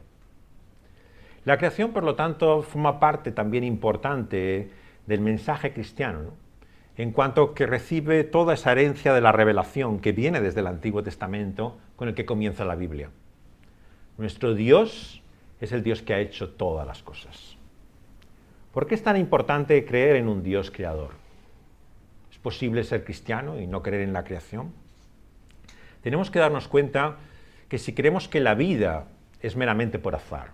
La creación, por lo tanto, forma parte también importante del mensaje cristiano, ¿no?, en cuanto que recibe toda esa herencia de la revelación que viene desde el Antiguo Testamento con el que comienza la Biblia. Nuestro Dios es el Dios que ha hecho todas las cosas. ¿Por qué es tan importante creer en un Dios creador? ¿Es posible ser cristiano y no creer en la creación? Tenemos que darnos cuenta que si creemos que la vida es meramente por azar,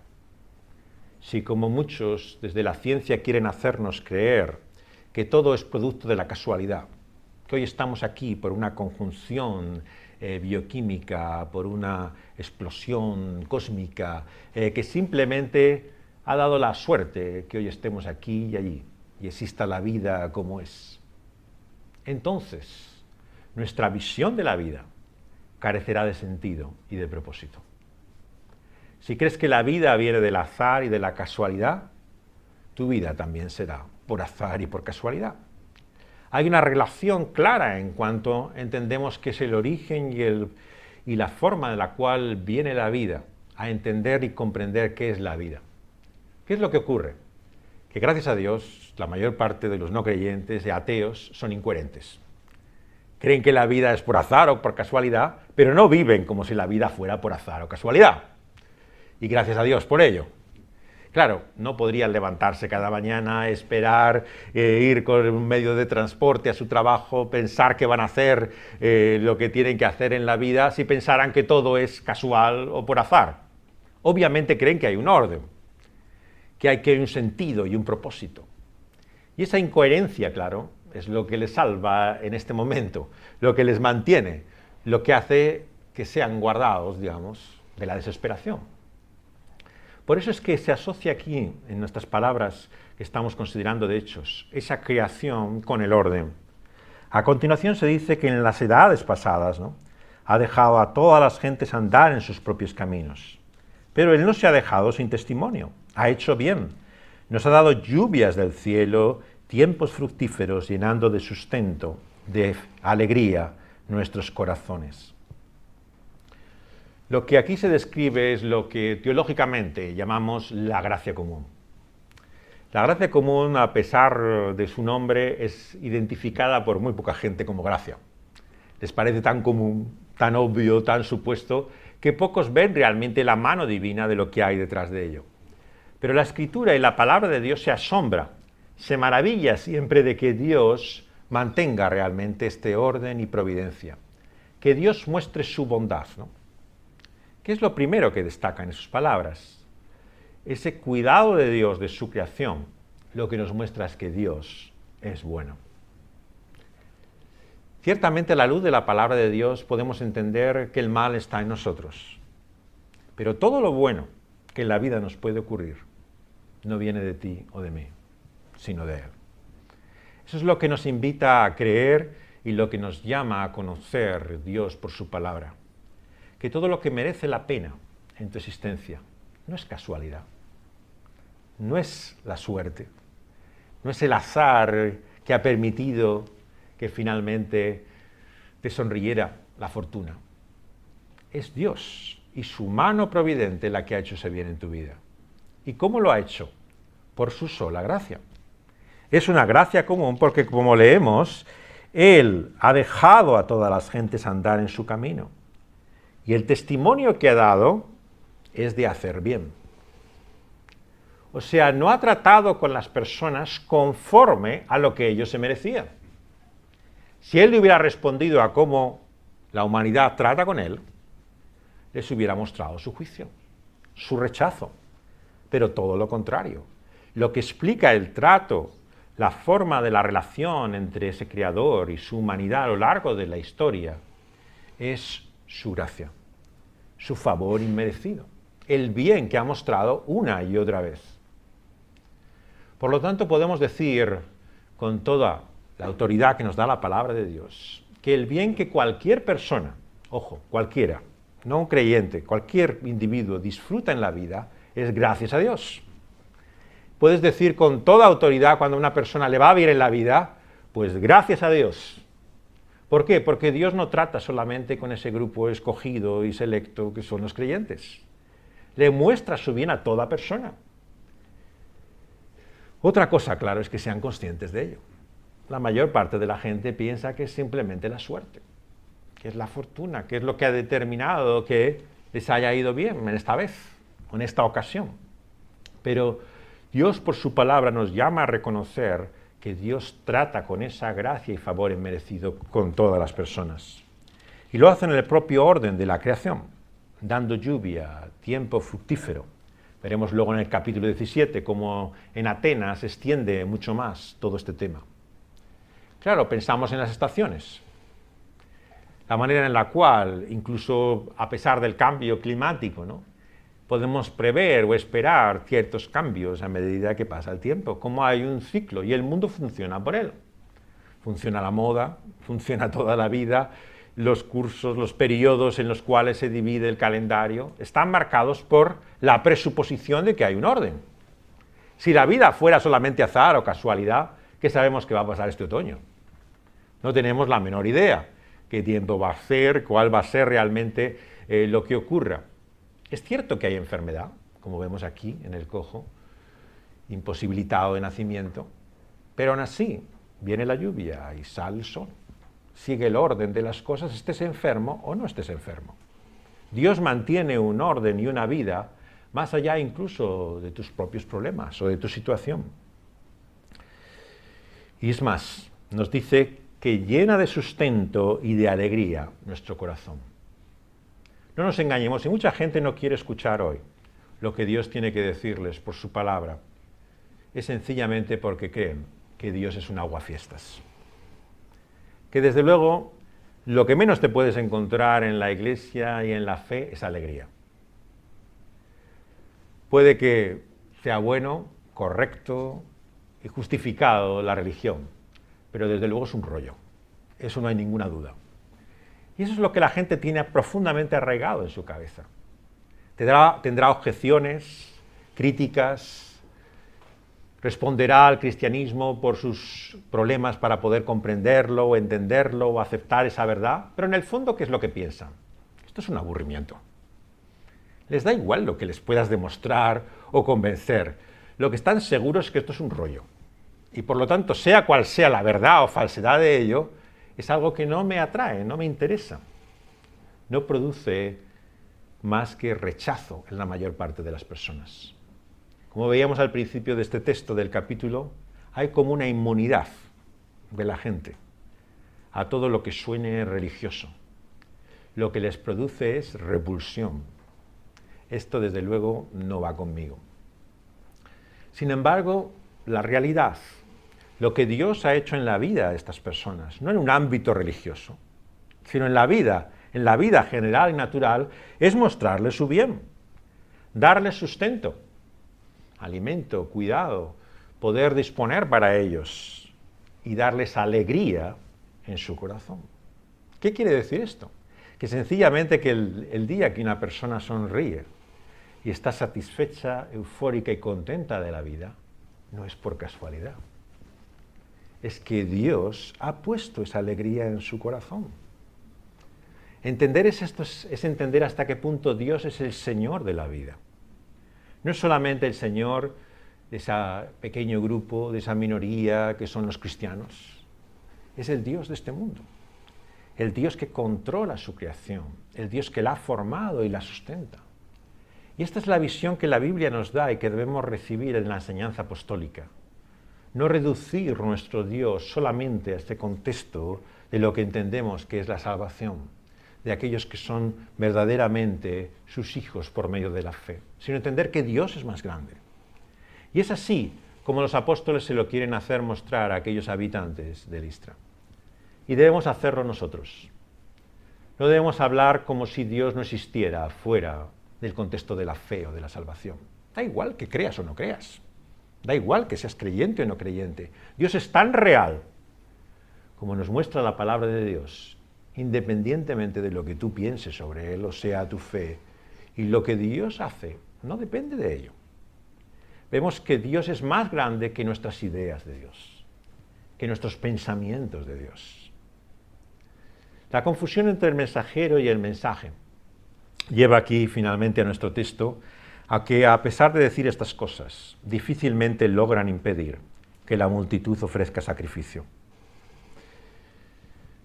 si como muchos desde la ciencia quieren hacernos creer que todo es producto de la casualidad, que hoy estamos aquí por una conjunción bioquímica, por una explosión cósmica, que simplemente ha dado la suerte que hoy estemos aquí y allí, y exista la vida como es. Entonces, nuestra visión de la vida carecerá de sentido y de propósito. Si crees que la vida viene del azar y de la casualidad, tu vida también será por azar y por casualidad. Hay una relación clara en cuanto entendemos que es el origen y la forma en la cual viene la vida, a entender y comprender qué es la vida. ¿Qué es lo que ocurre? Que gracias a Dios, la mayor parte de los no creyentes y ateos son incoherentes. Creen que la vida es por azar o por casualidad, pero no viven como si la vida fuera por azar o casualidad. Y gracias a Dios por ello. Claro, no podrían levantarse cada mañana, esperar, ir con un medio de transporte a su trabajo, pensar que van a hacer lo que tienen que hacer en la vida si pensaran que todo es casual o por azar. Obviamente creen que hay un orden, que hay un sentido y un propósito. Y esa incoherencia, claro, es lo que les salva en este momento, lo que les mantiene, lo que hace que sean guardados, digamos, de la desesperación. Por eso es que se asocia aquí, en nuestras palabras que estamos considerando de Hechos, esa creación con el orden. A continuación se dice que en las edades pasadas, ¿no?, ha dejado a todas las gentes andar en sus propios caminos. Pero Él no se ha dejado sin testimonio, ha hecho bien. Nos ha dado lluvias del cielo, tiempos fructíferos, llenando de sustento, de alegría, nuestros corazones. Lo que aquí se describe es lo que teológicamente llamamos la gracia común. La gracia común, a pesar de su nombre, es identificada por muy poca gente como gracia. Les parece tan común, tan obvio, tan supuesto, que pocos ven realmente la mano divina de lo que hay detrás de ello. Pero la Escritura y la palabra de Dios se asombra, se maravilla siempre de que Dios mantenga realmente este orden y providencia, que Dios muestre su bondad, ¿no? ¿Qué es lo primero que destaca en sus palabras? Ese cuidado de Dios, de su creación, lo que nos muestra es que Dios es bueno. Ciertamente a la luz de la palabra de Dios podemos entender que el mal está en nosotros, pero todo lo bueno que en la vida nos puede ocurrir no viene de ti o de mí, sino de Él. Eso es lo que nos invita a creer y lo que nos llama a conocer Dios por su palabra. Que todo lo que merece la pena en tu existencia no es casualidad, no es la suerte, no es el azar que ha permitido que finalmente te sonriera la fortuna. Es Dios y su mano providente la que ha hecho ese bien en tu vida. ¿Y cómo lo ha hecho? Por su sola gracia. Es una gracia común porque, como leemos, Él ha dejado a todas las gentes andar en su camino. Y el testimonio que ha dado es de hacer bien. O sea, no ha tratado con las personas conforme a lo que ellos se merecían. Si Él le hubiera respondido a cómo la humanidad trata con Él, les hubiera mostrado su juicio, su rechazo. Pero todo lo contrario. Lo que explica el trato, la forma de la relación entre ese Creador y su humanidad a lo largo de la historia, es su gracia, su favor inmerecido, el bien que ha mostrado una y otra vez. Por lo tanto, podemos decir con toda la autoridad que nos da la palabra de Dios, que el bien que cualquier persona, ojo, cualquiera, no un creyente, cualquier individuo disfruta en la vida, es gracias a Dios. Puedes decir con toda autoridad cuando a una persona le va bien en la vida, pues gracias a Dios. ¿Por qué? Porque Dios no trata solamente con ese grupo escogido y selecto que son los creyentes. Le muestra su bien a toda persona. Otra cosa, claro, es que sean conscientes de ello. La mayor parte de la gente piensa que es simplemente la suerte, que es la fortuna, que es lo que ha determinado que les haya ido bien en esta vez, en esta ocasión. Pero Dios por su palabra nos llama a reconocer que Dios trata con esa gracia y favor inmerecido con todas las personas. Y lo hace en el propio orden de la creación, dando lluvia, tiempo fructífero. Veremos luego en el capítulo 17 cómo en Atenas se extiende mucho más todo este tema. Claro, pensamos en las estaciones. La manera en la cual, incluso a pesar del cambio climático, ¿no?, podemos prever o esperar ciertos cambios a medida que pasa el tiempo, como hay un ciclo y el mundo funciona por él. Funciona la moda, funciona toda la vida, los cursos, los periodos en los cuales se divide el calendario, están marcados por la presuposición de que hay un orden. Si la vida fuera solamente azar o casualidad, ¿qué sabemos que va a pasar este otoño? No tenemos la menor idea qué tiempo va a ser, cuál va a ser realmente lo que ocurra. Es cierto que hay enfermedad, como vemos aquí en el cojo, imposibilitado de nacimiento, pero aún así viene la lluvia y sale el sol. Sigue el orden de las cosas, estés enfermo o no estés enfermo. Dios mantiene un orden y una vida más allá incluso de tus propios problemas o de tu situación. Y es más, nos dice que llena de sustento y de alegría nuestro corazón. No nos engañemos, si mucha gente no quiere escuchar hoy lo que Dios tiene que decirles por su palabra, es sencillamente porque creen que Dios es un aguafiestas. Que desde luego lo que menos te puedes encontrar en la iglesia y en la fe es alegría. Puede que sea bueno, correcto y justificado la religión, pero desde luego es un rollo. Eso no hay ninguna duda. Y eso es lo que la gente tiene profundamente arraigado en su cabeza. Tendrá objeciones, críticas, responderá al cristianismo por sus problemas para poder comprenderlo o entenderlo o aceptar esa verdad, pero en el fondo, ¿qué es lo que piensan? Esto es un aburrimiento. Les da igual lo que les puedas demostrar o convencer. Lo que están seguros es que esto es un rollo. Y por lo tanto, sea cual sea la verdad o falsedad de ello, es algo que no me atrae, no me interesa. No produce más que rechazo en la mayor parte de las personas. Como veíamos al principio de este texto del capítulo, hay como una inmunidad de la gente a todo lo que suene religioso. Lo que les produce es repulsión. Esto, desde luego, no va conmigo. Sin embargo, la realidad, lo que Dios ha hecho en la vida de estas personas, no en un ámbito religioso, sino en la vida general y natural, es mostrarles su bien, darles sustento, alimento, cuidado, poder disponer para ellos y darles alegría en su corazón. ¿Qué quiere decir esto? Que sencillamente que el día que una persona sonríe y está satisfecha, eufórica y contenta de la vida, no es por casualidad. Es que Dios ha puesto esa alegría en su corazón. Entender es entender hasta qué punto Dios es el Señor de la vida. No es solamente el Señor de ese pequeño grupo, de esa minoría que son los cristianos. Es el Dios de este mundo. El Dios que controla su creación. El Dios que la ha formado y la sustenta. Y esta es la visión que la Biblia nos da y que debemos recibir en la enseñanza apostólica. No reducir nuestro Dios solamente a este contexto de lo que entendemos que es la salvación, de aquellos que son verdaderamente sus hijos por medio de la fe, sino entender que Dios es más grande. Y es así como los apóstoles se lo quieren hacer mostrar a aquellos habitantes de Listra. Y debemos hacerlo nosotros. No debemos hablar como si Dios no existiera fuera del contexto de la fe o de la salvación. Da igual que creas o no creas. Da igual que seas creyente o no creyente. Dios es tan real como nos muestra la palabra de Dios, independientemente de lo que tú pienses sobre Él o sea tu fe. Y lo que Dios hace no depende de ello. Vemos que Dios es más grande que nuestras ideas de Dios, que nuestros pensamientos de Dios. La confusión entre el mensajero y el mensaje lleva aquí finalmente a nuestro texto a que, a pesar de decir estas cosas, difícilmente logran impedir que la multitud ofrezca sacrificio.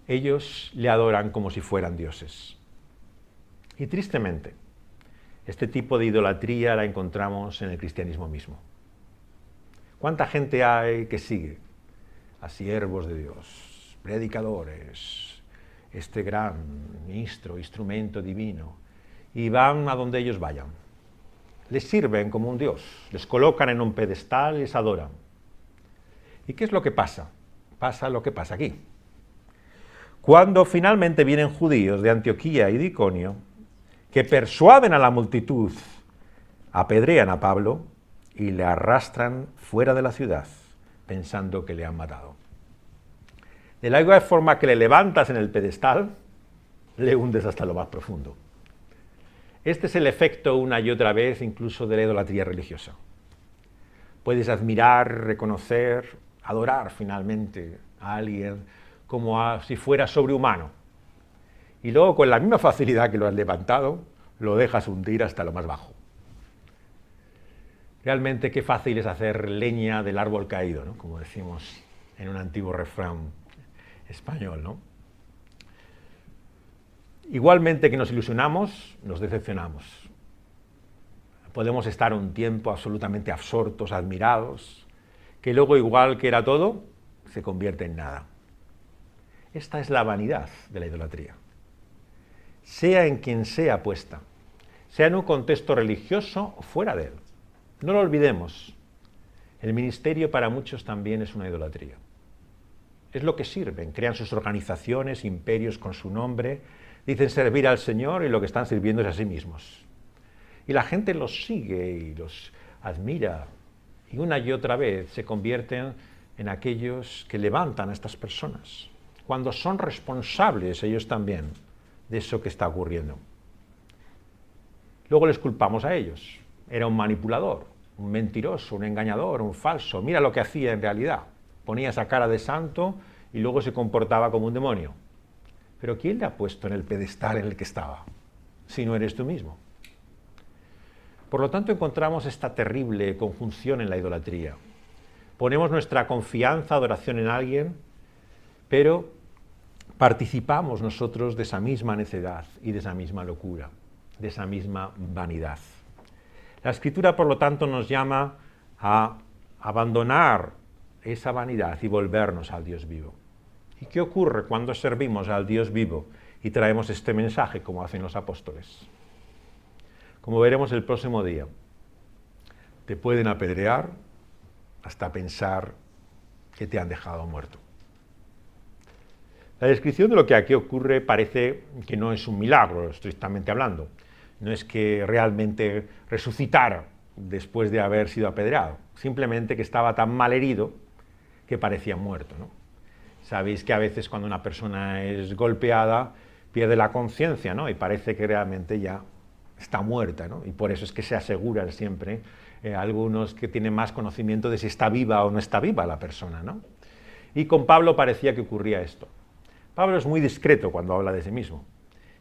Ellos le adoran como si fueran dioses. Y tristemente, este tipo de idolatría la encontramos en el cristianismo mismo. ¿Cuánta gente hay que sigue a siervos de Dios, predicadores, este gran ministro, instrumento divino, y van a donde ellos vayan? Les sirven como un dios, les colocan en un pedestal y les adoran. ¿Y qué es lo que pasa? Pasa lo que pasa aquí. Cuando finalmente vienen judíos de Antioquía y de Iconio, que persuaden a la multitud, apedrean a Pablo y le arrastran fuera de la ciudad, pensando que le han matado. De la igual forma que le levantas en el pedestal, le hundes hasta lo más profundo. Este es el efecto una y otra vez incluso de la idolatría religiosa. Puedes admirar, reconocer, adorar finalmente a alguien como si fuera sobrehumano. Y luego, con la misma facilidad que lo has levantado, lo dejas hundir hasta lo más bajo. Realmente qué fácil es hacer leña del árbol caído, ¿no? Como decimos en un antiguo refrán español, ¿no? Igualmente que nos ilusionamos, nos decepcionamos. Podemos estar un tiempo absolutamente absortos, admirados, que luego, igual que era todo, se convierte en nada. Esta es la vanidad de la idolatría. Sea en quien sea puesta, sea en un contexto religioso o fuera de él. No lo olvidemos, el ministerio para muchos también es una idolatría. Es lo que sirven, crean sus organizaciones, imperios con su nombre, dicen servir al Señor y lo que están sirviendo es a sí mismos. Y la gente los sigue y los admira y una y otra vez se convierten en aquellos que levantan a estas personas, cuando son responsables ellos también de eso que está ocurriendo. Luego les culpamos a ellos. Era un manipulador, un mentiroso, un engañador, un falso. Mira lo que hacía en realidad. Ponía esa cara de santo y luego se comportaba como un demonio. Pero ¿quién le ha puesto en el pedestal en el que estaba? Si no eres tú mismo. Por lo tanto, encontramos esta terrible conjunción en la idolatría. Ponemos nuestra confianza, adoración en alguien, pero participamos nosotros de esa misma necedad y de esa misma locura, de esa misma vanidad. La Escritura, por lo tanto, nos llama a abandonar esa vanidad y volvernos al Dios vivo. ¿Y qué ocurre cuando servimos al Dios vivo y traemos este mensaje como hacen los apóstoles? Como veremos el próximo día, te pueden apedrear hasta pensar que te han dejado muerto. La descripción de lo que aquí ocurre parece que no es un milagro, estrictamente hablando. No es que realmente resucitara después de haber sido apedreado, simplemente que estaba tan mal herido que parecía muerto, ¿no? Sabéis que a veces cuando una persona es golpeada pierde la conciencia, ¿no? Y parece que realmente ya está muerta, ¿no? Y por eso es que se aseguran siempre algunos que tienen más conocimiento de si está viva o no está viva la persona, ¿no? Y con Pablo parecía que ocurría esto. Pablo es muy discreto cuando habla de sí mismo.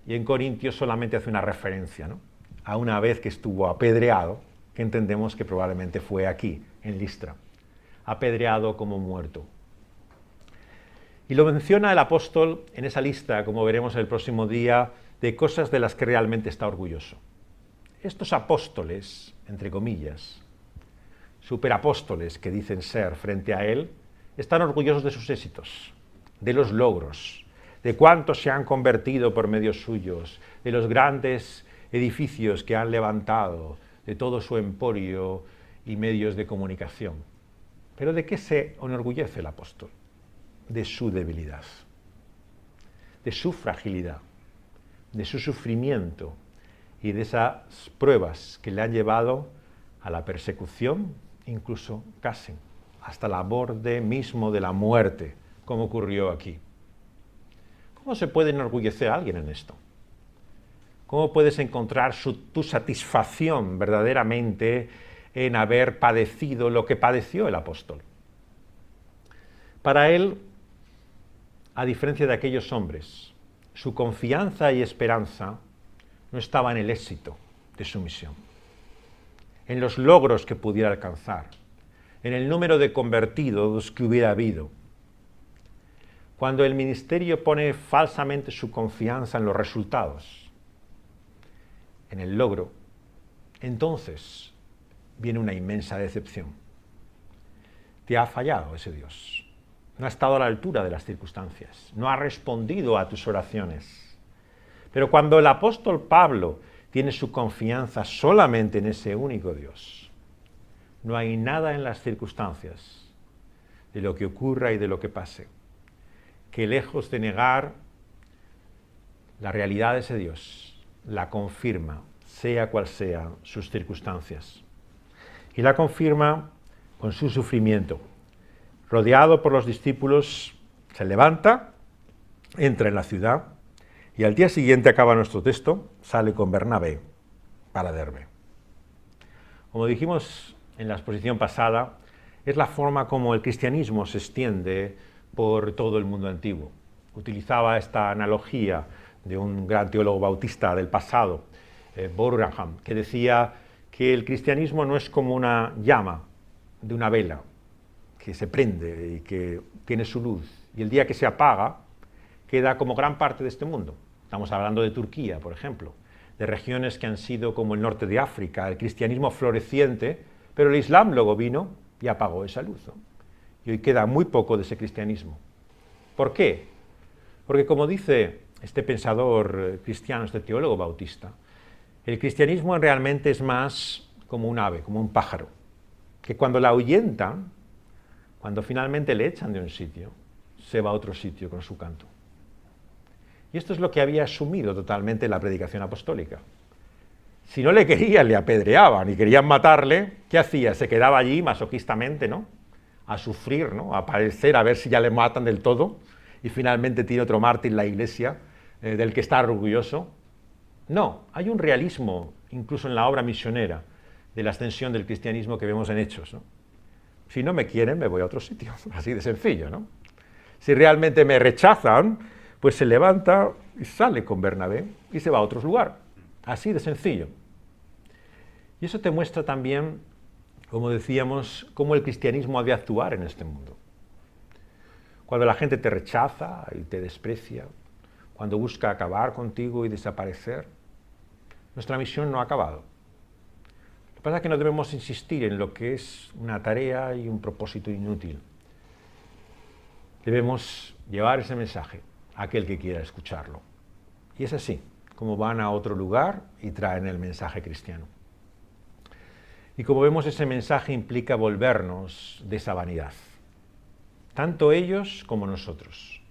Y en Corintios solamente hace una referencia, ¿no?, a una vez que estuvo apedreado, que entendemos que probablemente fue aquí, en Listra, apedreado como muerto. Y lo menciona el apóstol en esa lista, como veremos el próximo día, de cosas de las que realmente está orgulloso. Estos apóstoles, entre comillas, superapóstoles que dicen ser frente a él, están orgullosos de sus éxitos, de los logros, de cuántos se han convertido por medios suyos, de los grandes edificios que han levantado, de todo su emporio y medios de comunicación. ¿Pero de qué se enorgullece el apóstol? De su debilidad, de su fragilidad, de su sufrimiento y de esas pruebas que le han llevado a la persecución, incluso casi hasta el borde mismo de la muerte, como ocurrió aquí. ¿Cómo se puede enorgullecer a alguien en esto? ¿Cómo puedes encontrar tu satisfacción verdaderamente en haber padecido lo que padeció el apóstol? Para él, a diferencia de aquellos hombres, su confianza y esperanza no estaba en el éxito de su misión, en los logros que pudiera alcanzar, en el número de convertidos que hubiera habido. Cuando el ministerio pone falsamente su confianza en los resultados, en el logro, entonces viene una inmensa decepción. Te ha fallado ese Dios. No ha estado a la altura de las circunstancias. No ha respondido a tus oraciones. Pero cuando el apóstol Pablo tiene su confianza solamente en ese único Dios, no hay nada en las circunstancias, de lo que ocurra y de lo que pase, que lejos de negar la realidad de ese Dios, la confirma, sea cual sean sus circunstancias. Y la confirma con su sufrimiento. Rodeado por los discípulos, se levanta, entra en la ciudad y al día siguiente, acaba nuestro texto, sale con Bernabé para Derbe. Como dijimos en la exposición pasada, es la forma como el cristianismo se extiende por todo el mundo antiguo. Utilizaba esta analogía de un gran teólogo bautista del pasado, Branham, que decía que el cristianismo no es como una llama de una vela que se prende y que tiene su luz, y el día que se apaga queda como gran parte de este mundo. Estamos hablando de Turquía, por ejemplo, de regiones que han sido como el norte de África, el cristianismo floreciente, pero el Islam luego vino y apagó esa luz, ¿no? Y hoy queda muy poco de ese cristianismo. ¿Por qué? Porque como dice este pensador cristiano, este teólogo bautista, el cristianismo realmente es más como un ave, como un pájaro, que cuando la ahuyentan, cuando finalmente le echan de un sitio, se va a otro sitio con su canto. Y esto es lo que había asumido totalmente la predicación apostólica. Si no le querían, le apedreaban y querían matarle, ¿qué hacía? Se quedaba allí masoquistamente, ¿no? A sufrir, ¿no? A padecer, a ver si ya le matan del todo y finalmente tiene otro mártir la Iglesia del que está orgulloso. No, hay un realismo, incluso en la obra misionera, de la extensión del cristianismo que vemos en Hechos, ¿no? Si no me quieren, me voy a otro sitio, así de sencillo, ¿no? Si realmente me rechazan, pues se levanta y sale con Bernabé y se va a otro lugar, así de sencillo. Y eso te muestra también, como decíamos, cómo el cristianismo ha de actuar en este mundo. Cuando la gente te rechaza y te desprecia, cuando busca acabar contigo y desaparecer, nuestra misión no ha acabado. Lo que pasa es que no debemos insistir en lo que es una tarea y un propósito inútil. Debemos llevar ese mensaje a aquel que quiera escucharlo. Y es así como van a otro lugar y traen el mensaje cristiano. Y como vemos, ese mensaje implica volvernos de esa vanidad. Tanto ellos como nosotros.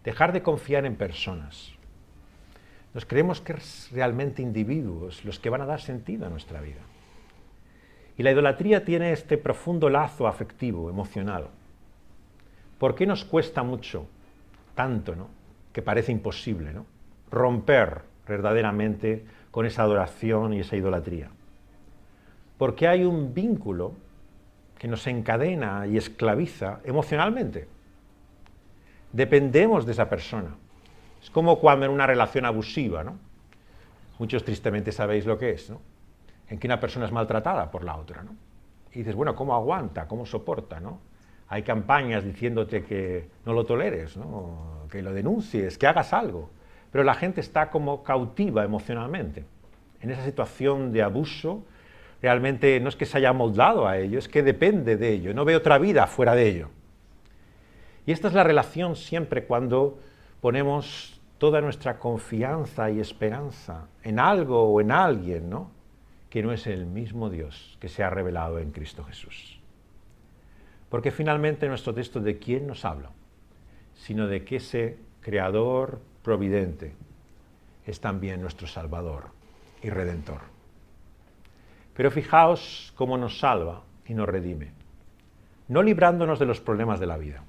Dejar de confiar en personas. Nos creemos que es realmente individuos los que van a dar sentido a nuestra vida. Y la idolatría tiene este profundo lazo afectivo, emocional. ¿Por qué nos cuesta mucho, tanto, ¿no? Que parece imposible, ¿no? Romper verdaderamente con esa adoración y esa idolatría? Porque hay un vínculo que nos encadena y esclaviza emocionalmente. Dependemos de esa persona. Es como cuando en una relación abusiva, ¿no? Muchos tristemente sabéis lo que es, ¿no? En que una persona es maltratada por la otra, ¿no? Y dices, bueno, ¿cómo aguanta? ¿Cómo soporta? ¿No? Hay campañas diciéndote que no lo toleres, ¿no? Que lo denuncies, que hagas algo. Pero la gente está como cautiva emocionalmente. En esa situación de abuso, realmente no es que se haya moldado a ello, es que depende de ello. No ve otra vida fuera de ello. Y esta es la relación siempre cuando ponemos toda nuestra confianza y esperanza en algo o en alguien, ¿no? Que no es el mismo Dios que se ha revelado en Cristo Jesús. Porque finalmente nuestro texto, ¿de quién nos habla? Sino de que ese Creador providente es también nuestro Salvador y Redentor. Pero fijaos cómo nos salva y nos redime, no librándonos de los problemas de la vida.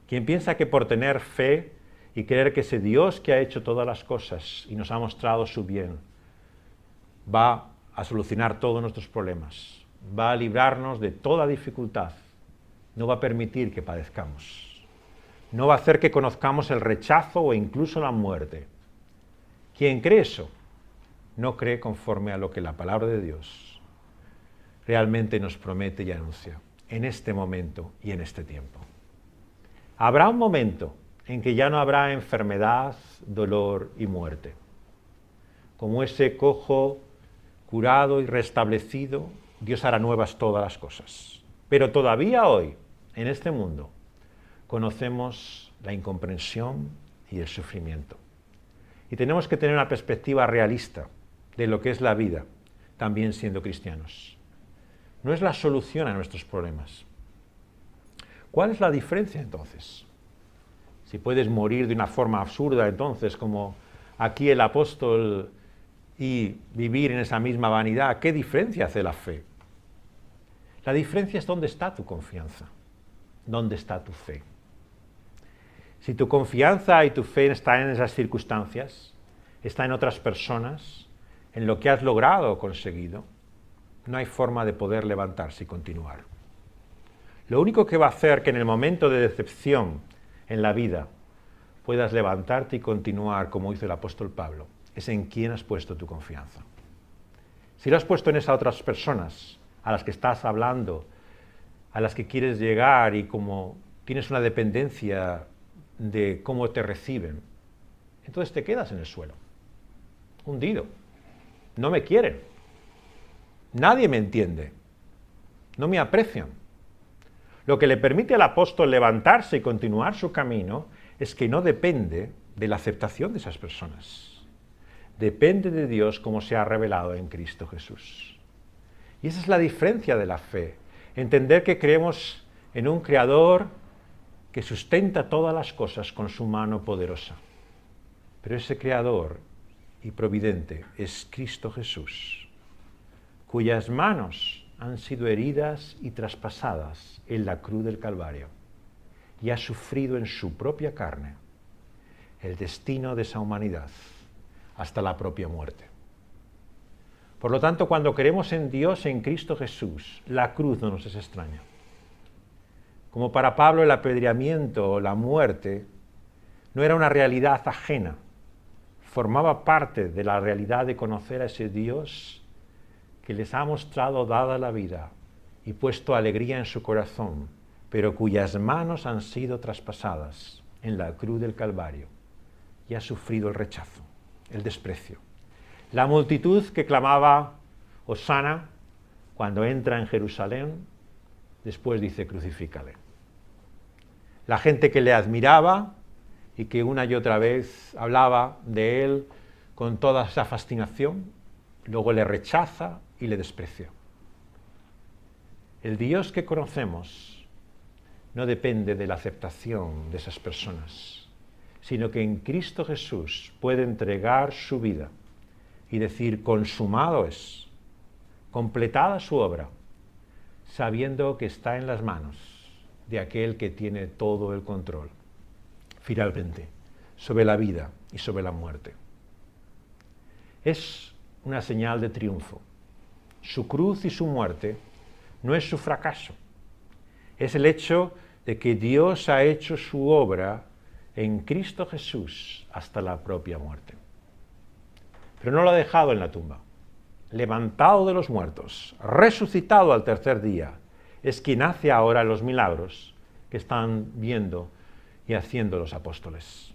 Quien piensa que por tener fe y creer que ese Dios que ha hecho todas las cosas y nos ha mostrado su bien, va a solucionar todos nuestros problemas, va a librarnos de toda dificultad, no va a permitir que padezcamos, no va a hacer que conozcamos el rechazo o incluso la muerte. Quien cree eso, no cree conforme a lo que la palabra de Dios realmente nos promete y anuncia en este momento y en este tiempo. Habrá un momento en que ya no habrá enfermedad, dolor y muerte. Como ese cojo curado y restablecido, Dios hará nuevas todas las cosas. Pero todavía hoy, en este mundo, conocemos la incomprensión y el sufrimiento. Y tenemos que tener una perspectiva realista de lo que es la vida, también siendo cristianos. No es la solución a nuestros problemas. ¿Cuál es la diferencia entonces? Si puedes morir de una forma absurda entonces, como aquí el apóstol, y vivir en esa misma vanidad, ¿qué diferencia hace la fe? La diferencia es dónde está tu confianza, dónde está tu fe. Si tu confianza y tu fe está en esas circunstancias, está en otras personas, en lo que has logrado o conseguido, no hay forma de poder levantarse y continuar. Lo único que va a hacer que en el momento de decepción, en la vida puedas levantarte y continuar como hizo el apóstol Pablo, es en quién has puesto tu confianza. Si lo has puesto en esas otras personas a las que estás hablando, a las que quieres llegar y como tienes una dependencia de cómo te reciben, entonces te quedas en el suelo, hundido. No me quieren, nadie me entiende, no me aprecian. Lo que le permite al apóstol levantarse y continuar su camino es que no depende de la aceptación de esas personas. Depende de Dios como se ha revelado en Cristo Jesús. Y esa es la diferencia de la fe. Entender que creemos en un Creador que sustenta todas las cosas con su mano poderosa. Pero ese Creador y Providente es Cristo Jesús, cuyas manos han sido heridas y traspasadas en la cruz del Calvario, y ha sufrido en su propia carne el destino de esa humanidad hasta la propia muerte. Por lo tanto, cuando creemos en Dios, en Cristo Jesús, la cruz no nos es extraña. Como para Pablo el apedreamiento o la muerte no era una realidad ajena, formaba parte de la realidad de conocer a ese Dios que les ha mostrado dada la vida y puesto alegría en su corazón, pero cuyas manos han sido traspasadas en la cruz del Calvario y ha sufrido el rechazo, el desprecio. La multitud que clamaba Hosana cuando entra en Jerusalén, después dice crucifícale. La gente que le admiraba y que una y otra vez hablaba de él con toda esa fascinación, luego le rechaza y le desprecia. El Dios que conocemos no depende de la aceptación de esas personas, sino que en Cristo Jesús puede entregar su vida y decir, consumado es, completada su obra, sabiendo que está en las manos de aquel que tiene todo el control, finalmente, sobre la vida y sobre la muerte. Es una señal de triunfo. Su cruz y su muerte no es su fracaso, es el hecho de que Dios ha hecho su obra en Cristo Jesús hasta la propia muerte. Pero no lo ha dejado en la tumba. Levantado de los muertos, resucitado al tercer día, es quien hace ahora los milagros que están viendo y haciendo los apóstoles.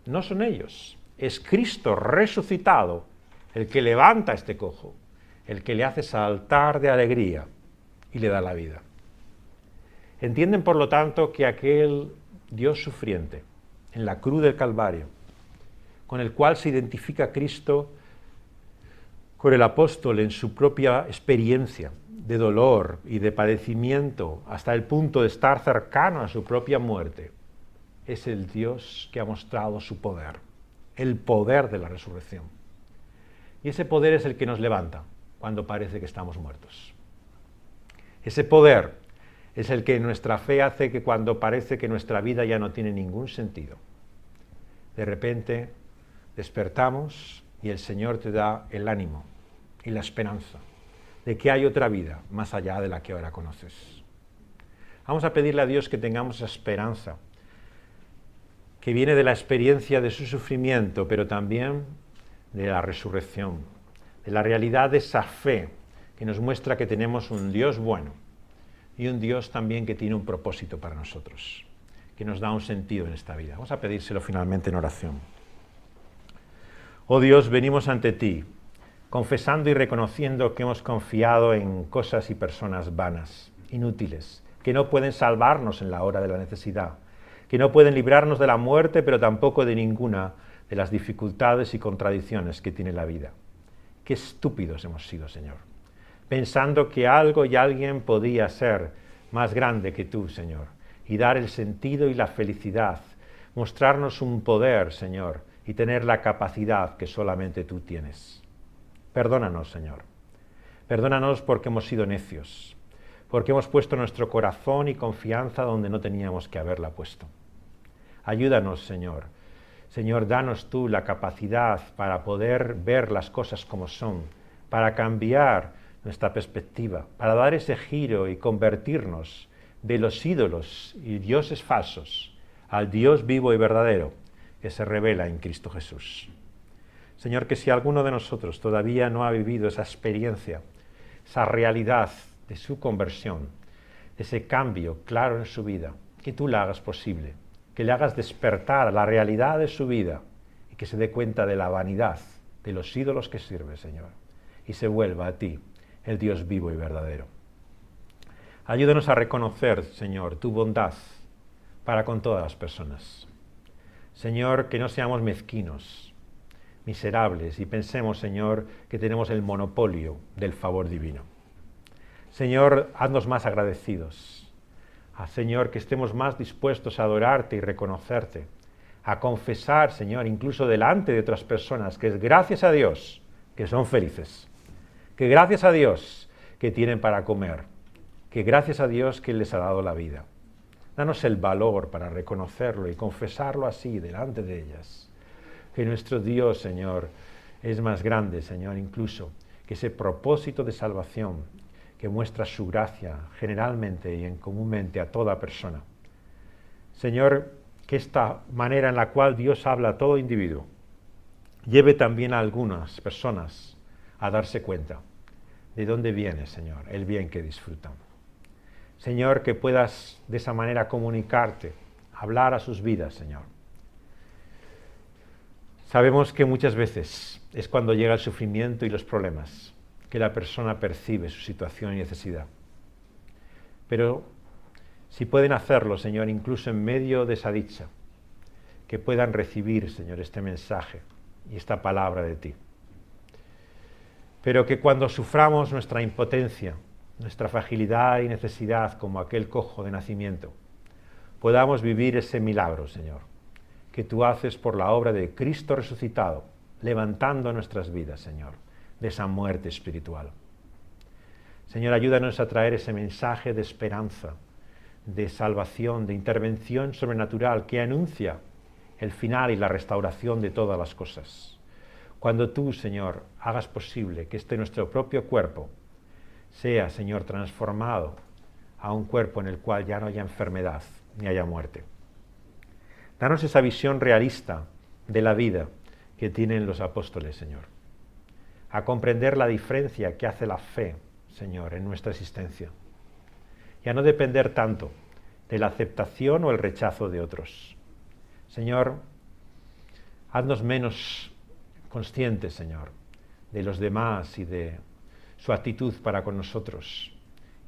No son ellos, es Cristo resucitado el que levanta a este cojo, el que le hace saltar de alegría y le da la vida. Entienden, por lo tanto, que aquel Dios sufriente en la cruz del Calvario, con el cual se identifica Cristo con el apóstol en su propia experiencia de dolor y de padecimiento hasta el punto de estar cercano a su propia muerte, es el Dios que ha mostrado su poder, el poder de la resurrección. Y ese poder es el que nos levanta cuando parece que estamos muertos. Ese poder es el que nuestra fe hace que cuando parece que nuestra vida ya no tiene ningún sentido, de repente despertamos y el Señor te da el ánimo y la esperanza de que hay otra vida más allá de la que ahora conoces. Vamos a pedirle a Dios que tengamos esa esperanza, que viene de la experiencia de su sufrimiento, pero también de la resurrección, de la realidad de esa fe que nos muestra que tenemos un Dios bueno y un Dios también que tiene un propósito para nosotros, que nos da un sentido en esta vida. Vamos a pedírselo finalmente en oración. Oh Dios, venimos ante ti, confesando y reconociendo que hemos confiado en cosas y personas vanas, inútiles, que no pueden salvarnos en la hora de la necesidad, que no pueden librarnos de la muerte, pero tampoco de ninguna de las dificultades y contradicciones que tiene la vida. Qué estúpidos hemos sido, Señor, pensando que algo y alguien podía ser más grande que tú, Señor, y dar el sentido y la felicidad, mostrarnos un poder, Señor, y tener la capacidad que solamente tú tienes. Perdónanos, Señor. Perdónanos porque hemos sido necios, porque hemos puesto nuestro corazón y confianza donde no teníamos que haberla puesto. Ayúdanos, Señor. Señor, danos tú la capacidad para poder ver las cosas como son, para cambiar nuestra perspectiva, para dar ese giro y convertirnos de los ídolos y dioses falsos al Dios vivo y verdadero que se revela en Cristo Jesús. Señor, que si alguno de nosotros todavía no ha vivido esa experiencia, esa realidad de su conversión, de ese cambio claro en su vida, que tú la hagas posible, que le hagas despertar a la realidad de su vida y que se dé cuenta de la vanidad de los ídolos que sirve, Señor, y se vuelva a ti, el Dios vivo y verdadero. Ayúdanos a reconocer, Señor, tu bondad para con todas las personas. Señor, que no seamos mezquinos, miserables, y pensemos, Señor, que tenemos el monopolio del favor divino. Señor, haznos más agradecidos. Señor, que estemos más dispuestos a adorarte y reconocerte, a confesar, Señor, incluso delante de otras personas, que es gracias a Dios que son felices, que gracias a Dios que tienen para comer, que gracias a Dios que les ha dado la vida. Danos el valor para reconocerlo y confesarlo así delante de ellas. Que nuestro Dios, Señor, es más grande, Señor, incluso que ese propósito de salvación que muestra su gracia generalmente y comúnmente a toda persona. Señor, que esta manera en la cual Dios habla a todo individuo lleve también a algunas personas a darse cuenta de dónde viene, Señor, el bien que disfrutan. Señor, que puedas de esa manera comunicarte, hablar a sus vidas, Señor. Sabemos que muchas veces es cuando llega el sufrimiento y los problemas que la persona percibe su situación y necesidad. Pero si pueden hacerlo, Señor, incluso en medio de esa dicha, que puedan recibir, Señor, este mensaje y esta palabra de ti. Pero que cuando suframos nuestra impotencia, nuestra fragilidad y necesidad como aquel cojo de nacimiento, podamos vivir ese milagro, Señor, que tú haces por la obra de Cristo resucitado, levantando nuestras vidas, Señor, de esa muerte espiritual. Señor, ayúdanos a traer ese mensaje de esperanza, de salvación, de intervención sobrenatural que anuncia el final y la restauración de todas las cosas. Cuando tú, Señor, hagas posible que nuestro propio cuerpo sea, Señor, transformado a un cuerpo en el cual ya no haya enfermedad ni haya muerte. Danos esa visión realista de la vida que tienen los apóstoles, Señor, a comprender la diferencia que hace la fe, Señor, en nuestra existencia, y a no depender tanto de la aceptación o el rechazo de otros. Señor, haznos menos conscientes, Señor, de los demás y de su actitud para con nosotros,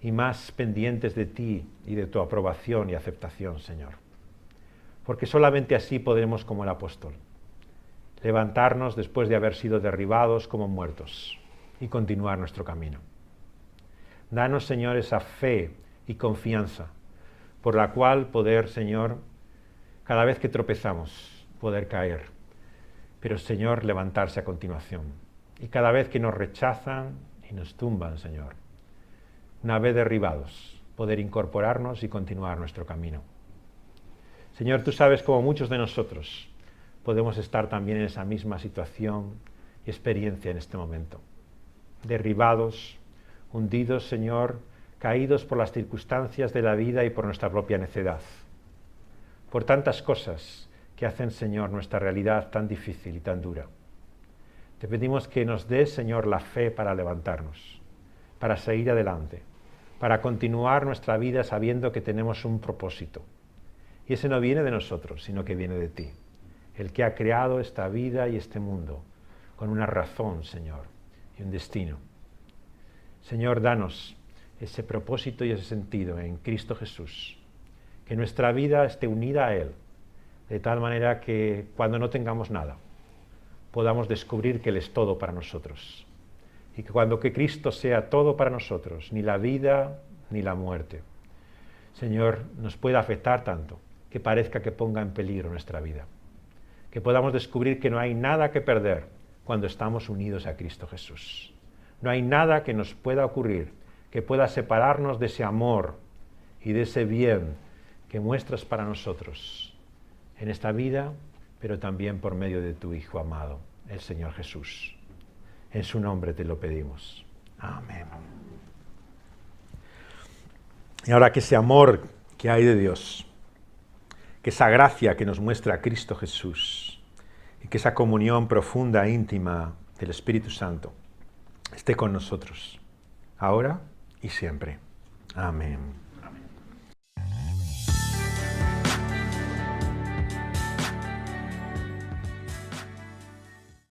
y más pendientes de ti y de tu aprobación y aceptación, Señor. Porque solamente así podremos, como el apóstol, levantarnos después de haber sido derribados como muertos y continuar nuestro camino. Danos, Señor, esa fe y confianza por la cual poder, Señor, cada vez que tropezamos, poder caer, pero, Señor, levantarse a continuación. Y cada vez que nos rechazan y nos tumban, Señor, una vez derribados, poder incorporarnos y continuar nuestro camino. Señor, tú sabes cómo muchos de nosotros podemos estar también en esa misma situación y experiencia en este momento. Derribados, hundidos, Señor, caídos por las circunstancias de la vida y por nuestra propia necedad. Por tantas cosas que hacen, Señor, nuestra realidad tan difícil y tan dura. Te pedimos que nos des, Señor, la fe para levantarnos, para seguir adelante, para continuar nuestra vida sabiendo que tenemos un propósito. Y ese no viene de nosotros, sino que viene de ti, el que ha creado esta vida y este mundo con una razón, Señor, y un destino. Señor, danos ese propósito y ese sentido en Cristo Jesús, que nuestra vida esté unida a Él, de tal manera que cuando no tengamos nada, podamos descubrir que Él es todo para nosotros. Y que cuando que Cristo sea todo para nosotros, ni la vida ni la muerte, Señor, nos pueda afectar tanto que parezca que ponga en peligro nuestra vida. Que podamos descubrir que no hay nada que perder cuando estamos unidos a Cristo Jesús. No hay nada que nos pueda ocurrir que pueda separarnos de ese amor y de ese bien que muestras para nosotros en esta vida, pero también por medio de tu Hijo amado, el Señor Jesús. En su nombre te lo pedimos. Amén. Y ahora que ese amor que hay de Dios, que esa gracia que nos muestra Cristo Jesús y que esa comunión profunda e íntima del Espíritu Santo esté con nosotros, ahora y siempre. Amén.